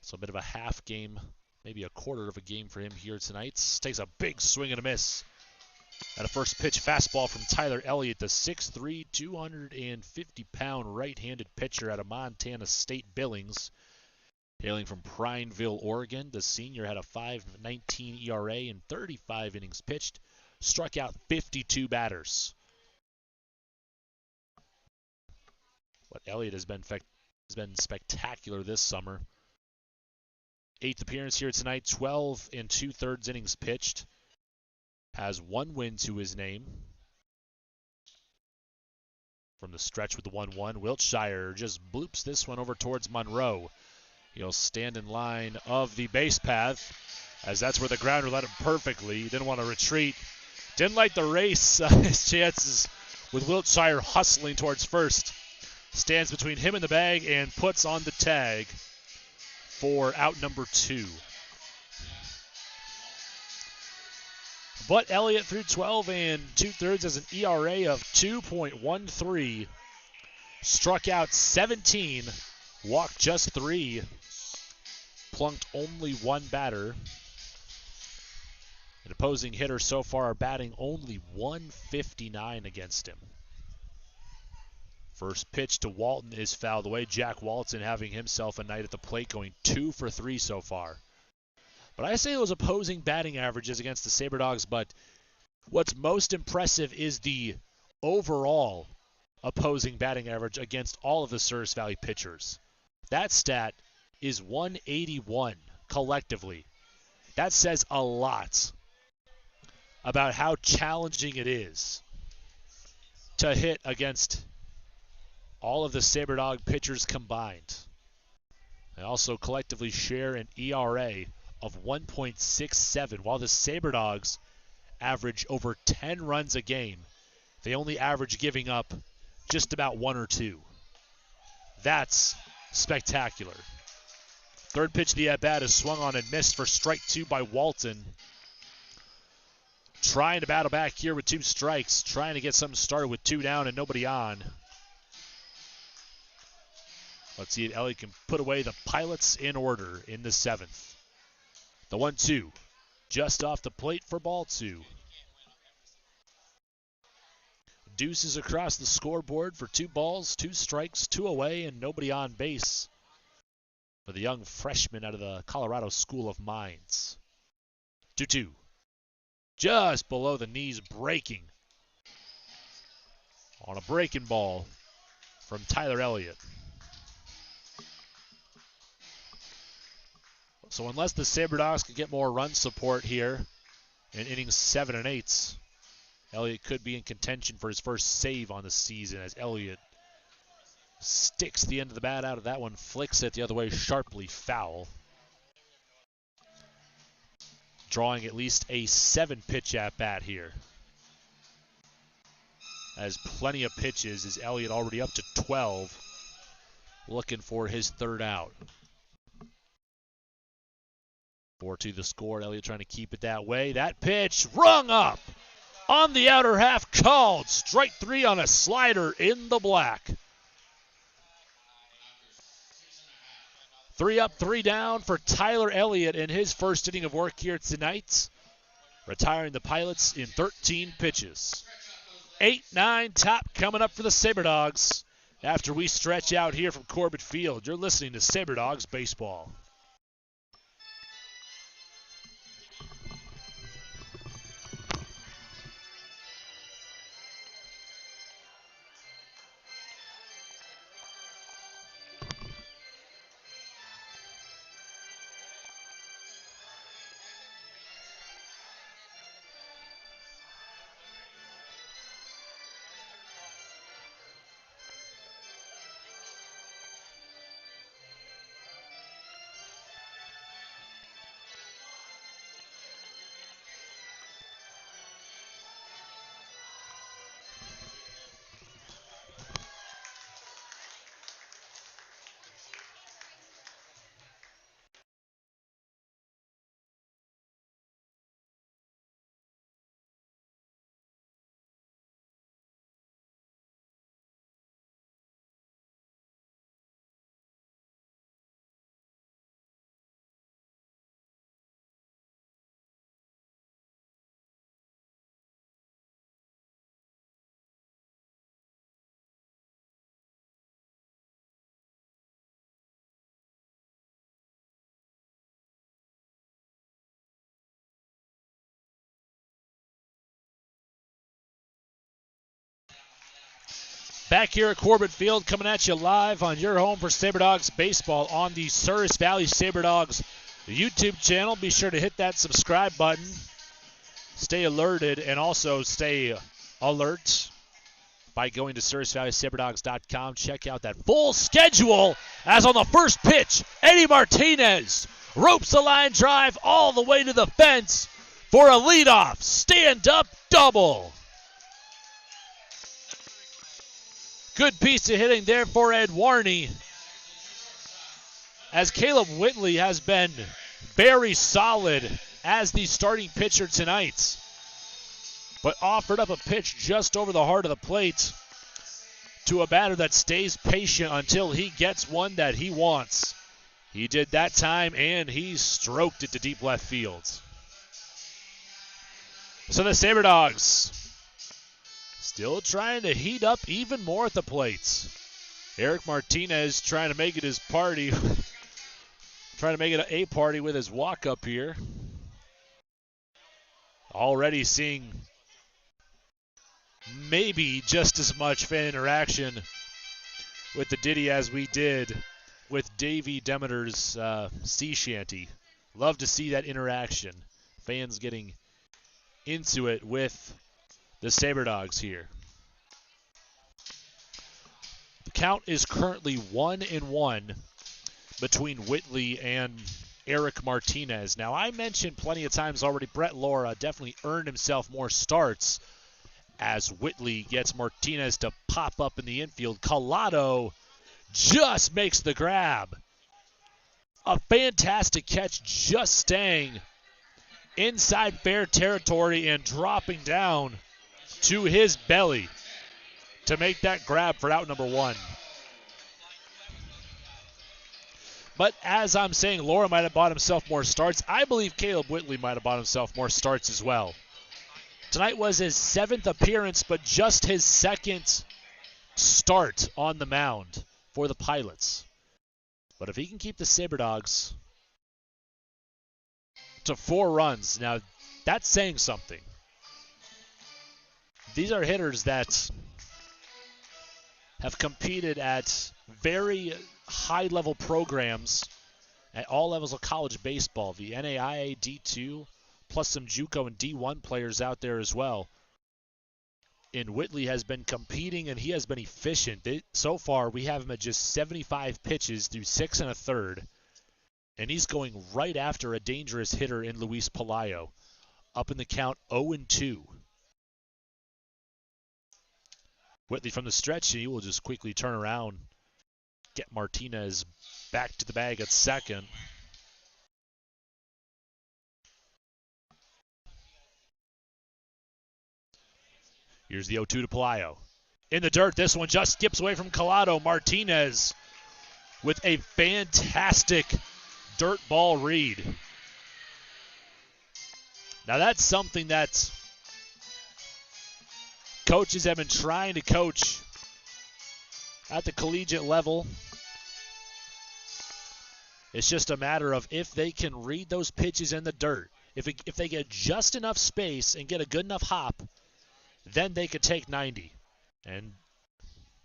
So a bit of a half game, maybe a quarter of a game for him here tonight. Takes a big swing and a miss at a first pitch fastball from Tyler Elliott, the 6'3", 250-pound right-handed pitcher out of Montana State Billings. Hailing from Prineville, Oregon, the senior had a 5.19 ERA in 35 innings pitched, struck out 52 batters. But Elliott has been spectacular this summer. 8th appearance here tonight, 12 2/3 innings pitched. Has 1 win to his name. From the stretch with the 1-1, Wiltshire just bloops this one over towards Monroe. He'll stand in line of the base path, as that's where the grounder led him perfectly. He didn't want to retreat. Didn't like the race. His chances with Wiltshire hustling towards first. Stands between him and the bag and puts on the tag for out number 2. But Elliott through 12 2/3 has an ERA of 2.13. Struck out 17, walked just 3, plunked only 1 batter. An opposing hitter so far batting only 159 against him. First pitch to Walton is fouled away. Jack Walton having himself a night at the plate, going 2 for 3 so far. But I say those opposing batting averages against the Sabre Dogs, but what's most impressive is the overall opposing batting average against all of the Souris Valley pitchers. That stat is 181 collectively. That says a lot about how challenging it is to hit against all of the Sabre Dog pitchers combined. They also collectively share an ERA of 1.67. While the Sabre Dogs average over 10 runs a game, they only average giving up just about 1 or 2. That's spectacular. Third pitch of the at-bat is swung on and missed for strike 2 by Walton. Trying to battle back here with 2 strikes, trying to get something started with 2 down and nobody on. Let's see if Elliott can put away the Pilots in order in the 7th. The 1-2, just off the plate for ball 2. Deuces across the scoreboard for 2 balls, 2 strikes, 2 away, and nobody on base for the young freshman out of the Colorado School of Mines. 2-2. Just below the knees, breaking on a breaking ball from Tyler Elliott. So unless the Sabre Dogs can get more run support here in innings 7 and 8, Elliott could be in contention for his first save on the season as Elliott sticks the end of the bat out of that one, flicks it the other way, sharply foul. Drawing at least a 7-pitch at bat here. As plenty of pitches, is Elliott already up to 12, looking for his 3rd out. 4-2 the score. Elliott trying to keep it that way. That pitch rung up on the outer half, called. Strike 3 on a slider in the black. 3 up, 3 down for Tyler Elliott in his first inning of work here tonight. Retiring the Pilots in 13 pitches. 8-9 top coming up for the Sabre Dogs after we stretch out here from Corbett Field. You're listening to Sabre Dogs Baseball. Back here at Corbett Field, coming at you live on your home for Sabre Dogs Baseball on the Souris Valley Sabre Dogs YouTube channel. Be sure to hit that subscribe button. Stay alerted and also stay alert by going to SourisValleySaberDogs.com. Check out that full schedule as on the first pitch, Eddie Martinez ropes the line drive all the way to the fence for a leadoff stand-up double. Good piece of hitting there for Ed Warney, as Caleb Whitley has been very solid as the starting pitcher tonight, but offered up a pitch just over the heart of the plate to a batter that stays patient until he gets one that he wants. He did that time, and he stroked it to deep left field. So the Sabre Dogs still trying to heat up even more at the plates. Eric Martinez trying to make it his party. Trying to make it a party with his walk up here. Already seeing maybe just as much fan interaction with the ditty as we did with Davey Demeter's sea shanty. Love to see that interaction. Fans getting into it with the Sabre Dogs here. The count is currently 1-1 between Whitley and Eric Martinez. Now, I mentioned plenty of times already, Brett Laura definitely earned himself more starts as Whitley gets Martinez to pop up in the infield. Collado just makes the grab. A fantastic catch, just staying inside fair territory and dropping down to his belly to make that grab for out number 1. But as I'm saying, Laura might have bought himself more starts. I believe Caleb Whitley might have bought himself more starts as well. Tonight was his 7th appearance, but just his 2nd start on the mound for the Pilots. But if he can keep the Sabre Dogs to 4 runs, now that's saying something. These are hitters that have competed at very high-level programs at all levels of college baseball. The NAIA D2, plus some JUCO and D1 players out there as well. And Whitley has been competing, and he has been efficient. So far, we have him at just 75 pitches through 6 1/3. And he's going right after a dangerous hitter in Luis Pelayo. Up in the count 0-2. Whitley from the stretch, and he will just quickly turn around, get Martinez back to the bag at second. Here's the 0-2 to Pelayo. In the dirt, this one just skips away from Collado. Martinez with a fantastic dirt ball read. Now that's something that coaches have been trying to coach at the collegiate level. It's just a matter of if they can read those pitches in the dirt. If they get just enough space and get a good enough hop, then they could take 90. And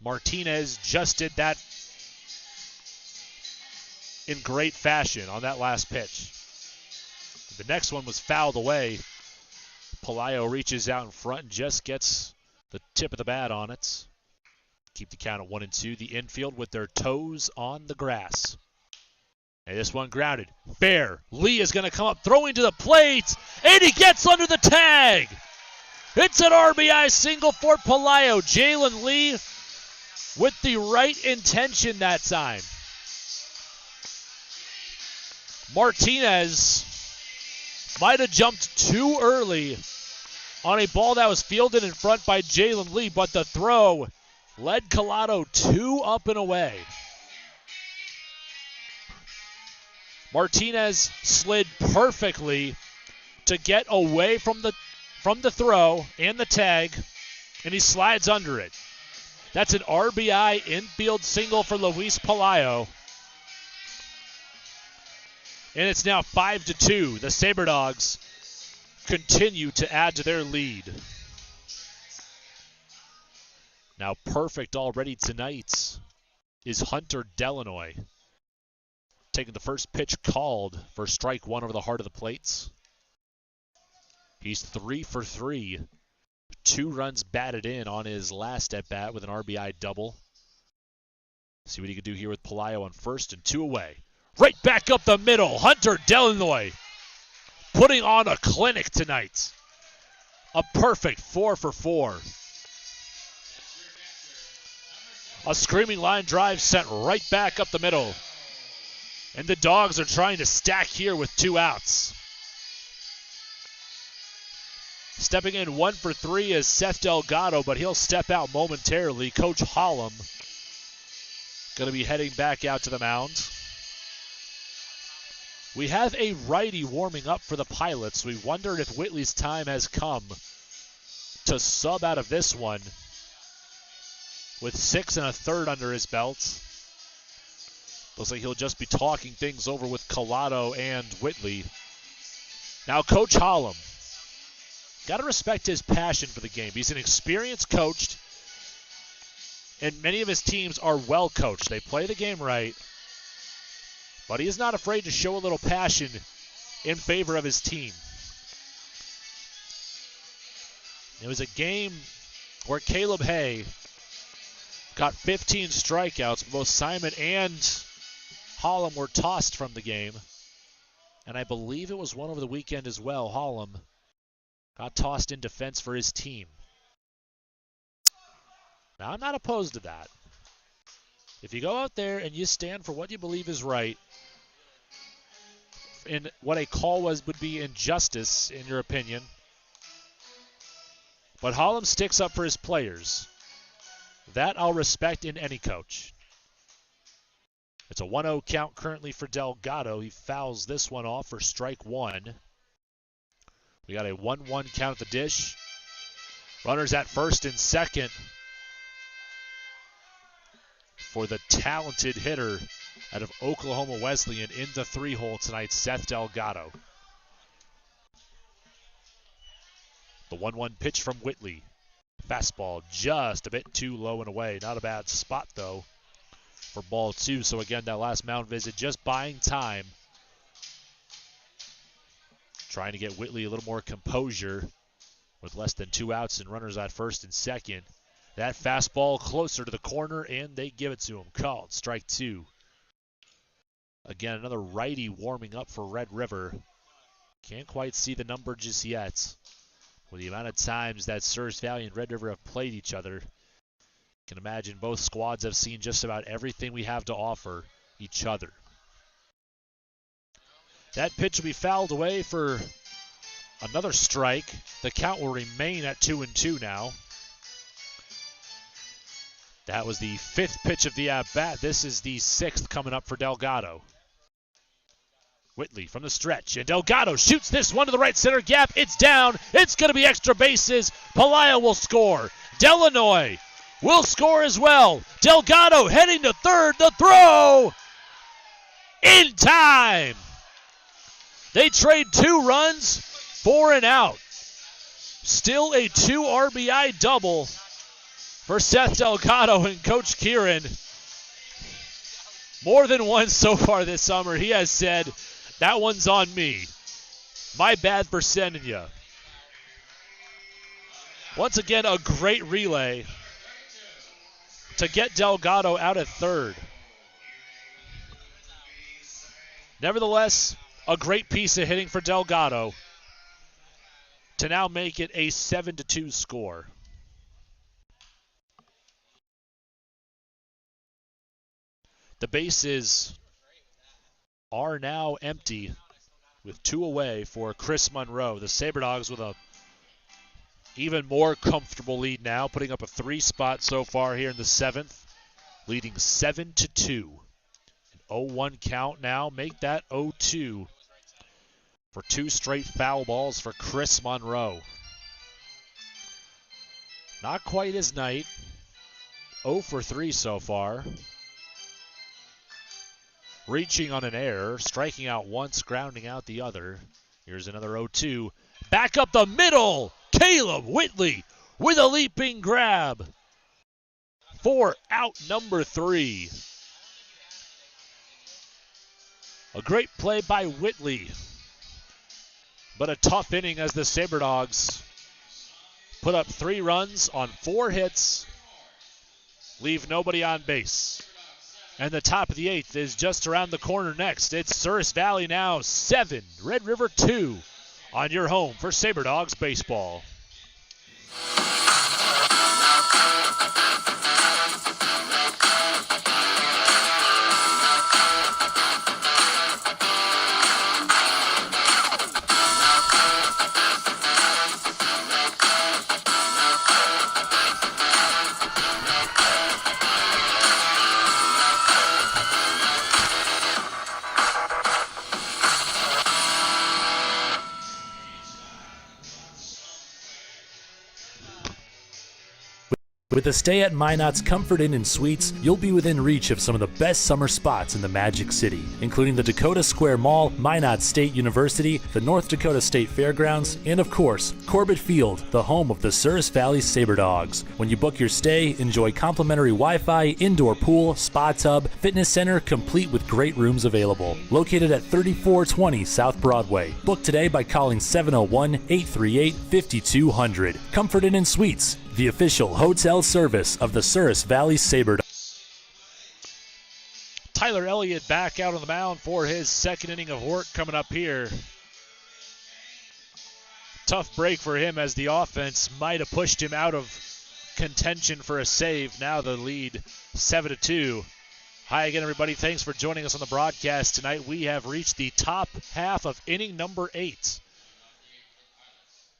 Martinez just did that in great fashion on that last pitch. The next one was fouled away. Pelayo reaches out in front and just gets the tip of the bat on it. Keep the count at 1-2. The infield with their toes on the grass. And this one grounded. Fair. Lee is going to come up throwing to the plate, and he gets under the tag. It's an RBI single for Pelayo. Jalen Lee with the right intention that time. Martinez might have jumped too early on a ball that was fielded in front by Jalen Lee, but the throw led Collado 2 up and away. Martinez slid perfectly to get away from the throw and the tag, and he slides under it. That's an RBI infield single for Luis Pelayo. And it's now 5-2. The Sabre Dogs continue to add to their lead. Now perfect already tonight is Hunter Delanoy. Taking the first pitch called for strike 1 over the heart of the plates. He's 3 for 3. 2 runs batted in on his last at-bat with an RBI double. See what he can do here with Pelayo on first and 2 away. Right back up the middle. Hunter Delanoy putting on a clinic tonight. A perfect 4 for 4. A screaming line drive sent right back up the middle. And the Dogs are trying to stack here with 2 outs. Stepping in 1 for 3 is Seth Delgado, but he'll step out momentarily. Coach Hollum going to be heading back out to the mound. We have a righty warming up for the Pilots. We wondered if Whitley's time has come to sub out of this one with 6 1/3 under his belt. Looks like he'll just be talking things over with Collado and Whitley. Now Coach Hollum, got to respect his passion for the game. He's an experienced coach, and many of his teams are well coached. They play the game right, but he is not afraid to show a little passion in favor of his team. It was a game where Caleb Hay got 15 strikeouts. Both Simon and Hollum were tossed from the game. And I believe it was one over the weekend as well. Hollum got tossed in defense for his team. Now, I'm not opposed to that. If you go out there and you stand for what you believe is right, in what a call would be injustice, in your opinion, but Holland sticks up for his players, that I'll respect in any coach. It's a 1-0 count currently for Delgado. He fouls this one off for strike one. We got a 1-1 count at the dish. Runners at first and second for the talented hitter out of Oklahoma Wesleyan in the 3-hole tonight, Seth Delgado. The 1-1 pitch from Whitley. Fastball just a bit too low and away. Not a bad spot, though, for ball two. So, again, that last mound visit just buying time. Trying to get Whitley a little more composure with less than 2 outs and runners at first and second. That fastball closer to the corner, and they give it to him. Called strike two. Again, another righty warming up for Red River. Can't quite see the number just yet. With the amount of times that Souris Valley and Red River have played each other, can imagine both squads have seen just about everything we have to offer each other. That pitch will be fouled away for another strike. The count will remain at 2-2 now. That was the 5th pitch of the at-bat. This is the 6th coming up for Delgado. Whitley from the stretch, and Delgado shoots this one to the right center gap. It's down. It's going to be extra bases. Pelayo will score. Delanoy will score as well. Delgado heading to third. The throw in time. They trade 2 runs for an out. Still a 2 RBI double for Seth Delgado and Coach Kieran. More than once so far this summer, he has said, that one's on me. My bad for sending you. Once again, a great relay to get Delgado out at third. Nevertheless, a great piece of hitting for Delgado to now make it a 7-2 score. The bases are now empty with 2 away for Chris Monroe. The Sabre Dogs with a even more comfortable lead now, putting up a 3 spot so far here in the 7th, leading 7-2. An 0-1 count now, make that 0-2 for 2 straight foul balls for Chris Monroe. Not quite his night. 0 for 3 so far. Reaching on an error, striking out once, grounding out the other. Here's another 0-2. Back up the middle, Caleb Whitley with a leaping grab for out number 3. A great play by Whitley, but a tough inning as the Sabre Dogs put up 3 runs on 4 hits, leave nobody on base. And the top of the 8th is just around the corner next. It's Souris Valley now 7, Red River 2 on your home for Sabre Dogs baseball. With a stay at Minot's Comfort Inn and Suites, you'll be within reach of some of the best summer spots in the Magic City, including the Dakota Square Mall, Minot State University, the North Dakota State Fairgrounds, and of course, Corbett Field, the home of the Souris Valley Sabre Dogs. When you book your stay, enjoy complimentary Wi-Fi, indoor pool, spa tub, fitness center, complete with great rooms available. Located at 3420 South Broadway. Book today by calling 701-838-5200. Comfort Inn and Suites, the official hotel service of the Souris Valley Sabre Dogs. Tyler Elliott back out on the mound for his 2nd inning of work coming up here. Tough break for him as the offense might have pushed him out of contention for a save. Now the lead 7-2. Hi again, everybody. Thanks for joining us on the broadcast tonight. We have reached the top half of inning number 8.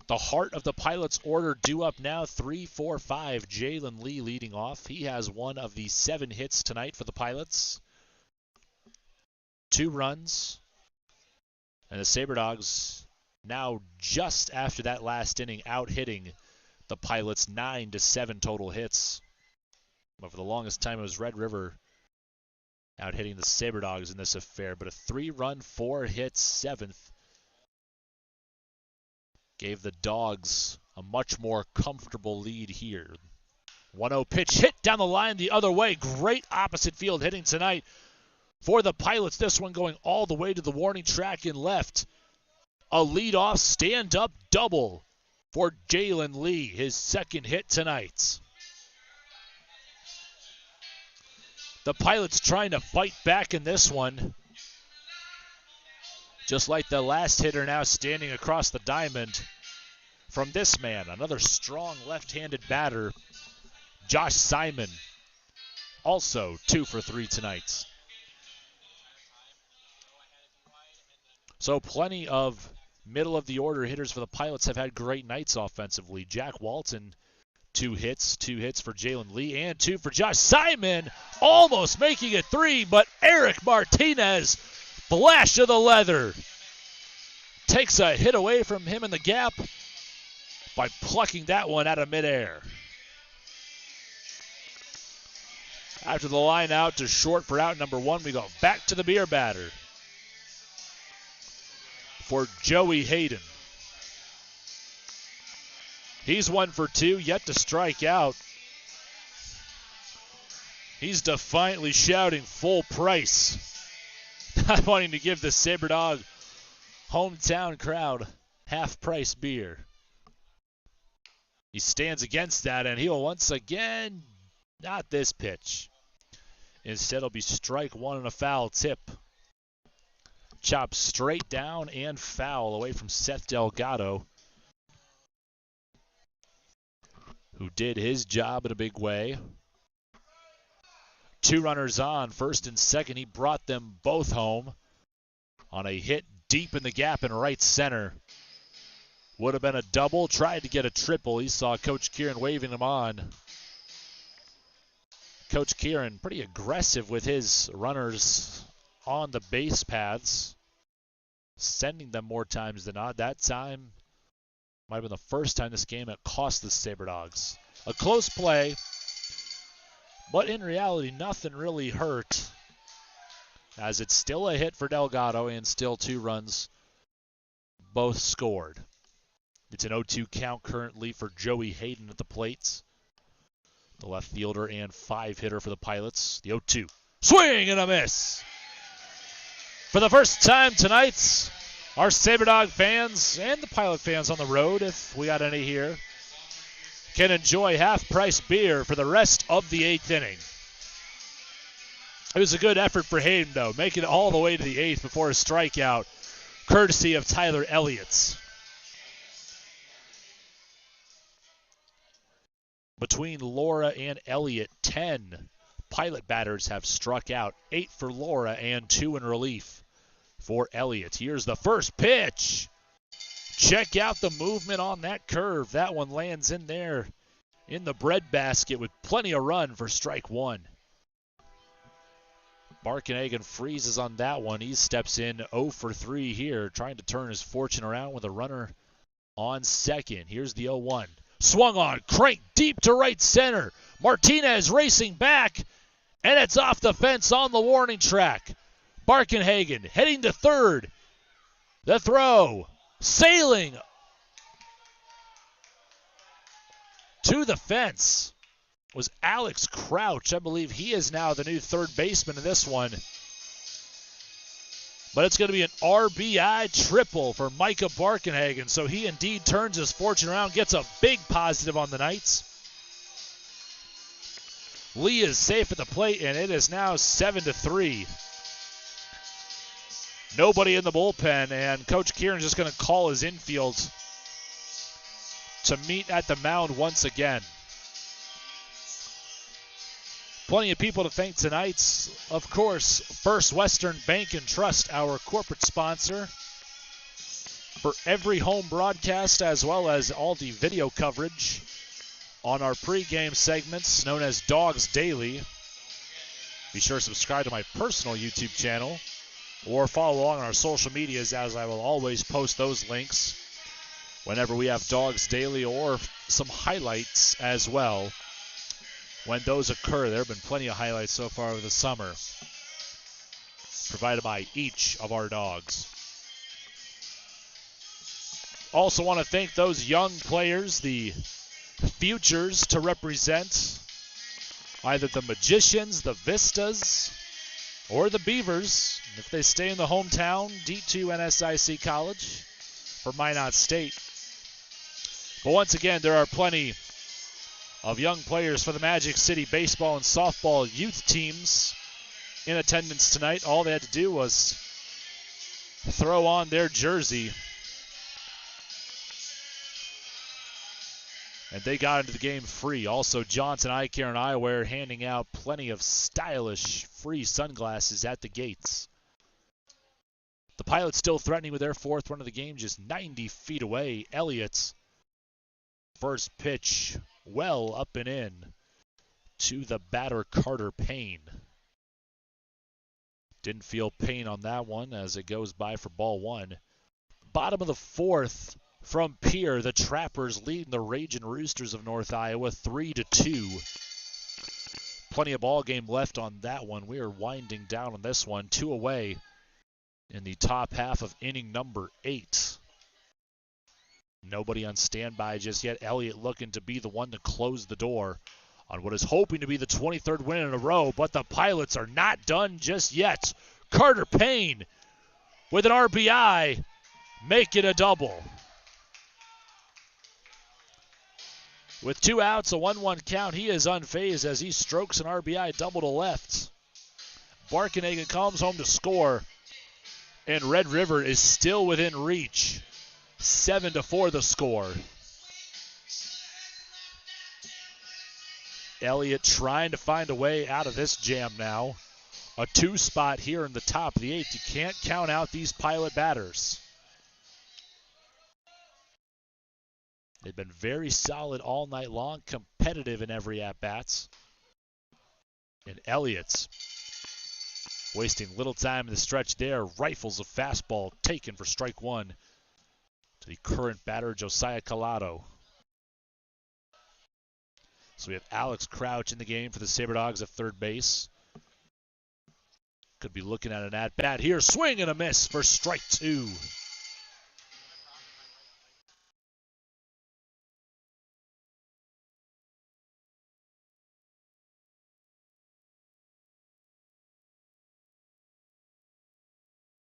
The heart of the Pilots order due up now, 3-4-5. Jalen Lee leading off. He has one of the 7 hits tonight for the Pilots. 2 runs. And the Sabre Dogs now just after that last inning out hitting the Pilots 9-7 total hits. But for the longest time it was Red River out hitting the Sabre Dogs in this affair. But a 3-run, 4-hit 7th gave the Dogs a much more comfortable lead here. 1-0 pitch hit down the line the other way. Great opposite field hitting tonight for the Pilots. This one going all the way to the warning track and left. A leadoff stand-up double for Jalen Lee, his 2nd hit tonight. The Pilots trying to fight back in this one. Just like the last hitter now standing across the diamond from this man. Another strong left-handed batter, Josh Simon. Also 2 for 3 tonight. So plenty of middle-of-the-order hitters for the Pilots have had great nights offensively. Jack Walton, 2 hits for Jalen Lee, and 2 for Josh Simon, almost making it 3, but Eric Martinez, flash of the leather, takes a hit away from him in the gap by plucking that one out of midair. After the line out to short for out number 1, we go back to the beer batter for Joey Hayden. He's 1 for 2, yet to strike out. He's defiantly shouting full price, not wanting to give the Sabre Dog hometown crowd half-price beer. He stands against that, and he'll once again, not this pitch. Instead, it'll be strike 1 and a foul tip. Chopped straight down and foul away from Seth Delgado, who did his job in a big way. 2 runners on, first and second. He brought them both home on a hit deep in the gap in right center. Would have been a double, tried to get a triple. He saw Coach Kieran waving him on. Coach Kieran pretty aggressive with his runners on the base paths, sending them more times than not. That time might have been the first time this game it cost the Sabre Dogs. A close play, but in reality, nothing really hurt, as it's still a hit for Delgado and still 2 runs, both scored. It's an 0-2 count currently for Joey Hayden at the plate, the left fielder and 5-hitter for the Pilots. The 0-2. Swing and a miss. For the first time tonight, our Sabre Dog fans and the Pilot fans on the road, if we got any here, can enjoy half-price beer for the rest of the 8th inning. It was a good effort for Hayden, though, making it all the way to the 8th before a strikeout, courtesy of Tyler Elliott. Between Laura and Elliott, 10 Pilot batters have struck out, 8 for Laura and 2 in relief for Elliott. Here's the first pitch. Check out the movement on that curve. That one lands in there in the breadbasket with plenty of run for strike 1. Barkenhagen freezes on that one. He steps in 0 for 3 here, trying to turn his fortune around with a runner on second. Here's the 0-1. Swung on, cranked deep to right center. Martinez racing back, and it's off the fence on the warning track. Barkenhagen heading to third. The throw, sailing to the fence, was Alex Crouch. I believe he is now the new third baseman in this one. But it's going to be an RBI triple for Micah Barkenhagen. So he indeed turns his fortune around, gets a big positive on the Knights. Lee is safe at the plate, and it is now 7-3. Nobody in the bullpen, and Coach Kieran's just going to call his infield to meet at the mound once again. Plenty of people to thank tonight. Of course, First Western Bank and Trust, our corporate sponsor, for every home broadcast as well as all the video coverage on our pregame segments known as Dogs Daily. Be sure to subscribe to my personal YouTube channel or follow along on our social medias, as I will always post those links whenever we have Dogs Daily or some highlights as well. When those occur, there have been plenty of highlights so far over the summer provided by each of our dogs. Also want to thank those young players, the futures to represent either the Magicians, the Vistas, or the Beavers, if they stay in the hometown D2 NSIC College for Minot State. But once again, there are plenty of young players for the Magic City baseball and softball youth teams in attendance tonight. All they had to do was throw on their jersey, and they got into the game free. Also, Johnson Eye Care and Eyewear handing out plenty of stylish free sunglasses at the gates. The Pilots still threatening with their fourth run of the game, just 90 feet away. Elliott's first pitch well up and in to the batter, Carter Payne. Didn't feel pain on that one as it goes by for ball one. Bottom of the fourth from Pierre, the Trappers leading the Ragin' Roosters of North Iowa 3-2. Plenty of ball game left on that one. We are winding down on this one. 2 away in the top half of inning number 8. Nobody on standby just yet. Elliott looking to be the one to close the door on what is hoping to be the 23rd win in a row, but the Pilots are not done just yet. Carter Payne with an RBI, make it a double. With 2 outs, a 1-1 count, he is unfazed as he strokes an RBI double to left. Barkenhagen comes home to score, and Red River is still within reach. 7-4 the score. Elliott trying to find a way out of this jam now. A 2 spot here in the top of the 8th. You can't count out these Pilot batters. They've been very solid all night long, competitive in every at-bats. And Elliott's wasting little time in the stretch there. Rifles a fastball taken for strike 1 to the current batter, Josiah Collado. So we have Alex Crouch in the game for the Sabre Dogs at third base. Could be looking at an at-bat here. Swing and a miss for strike 2.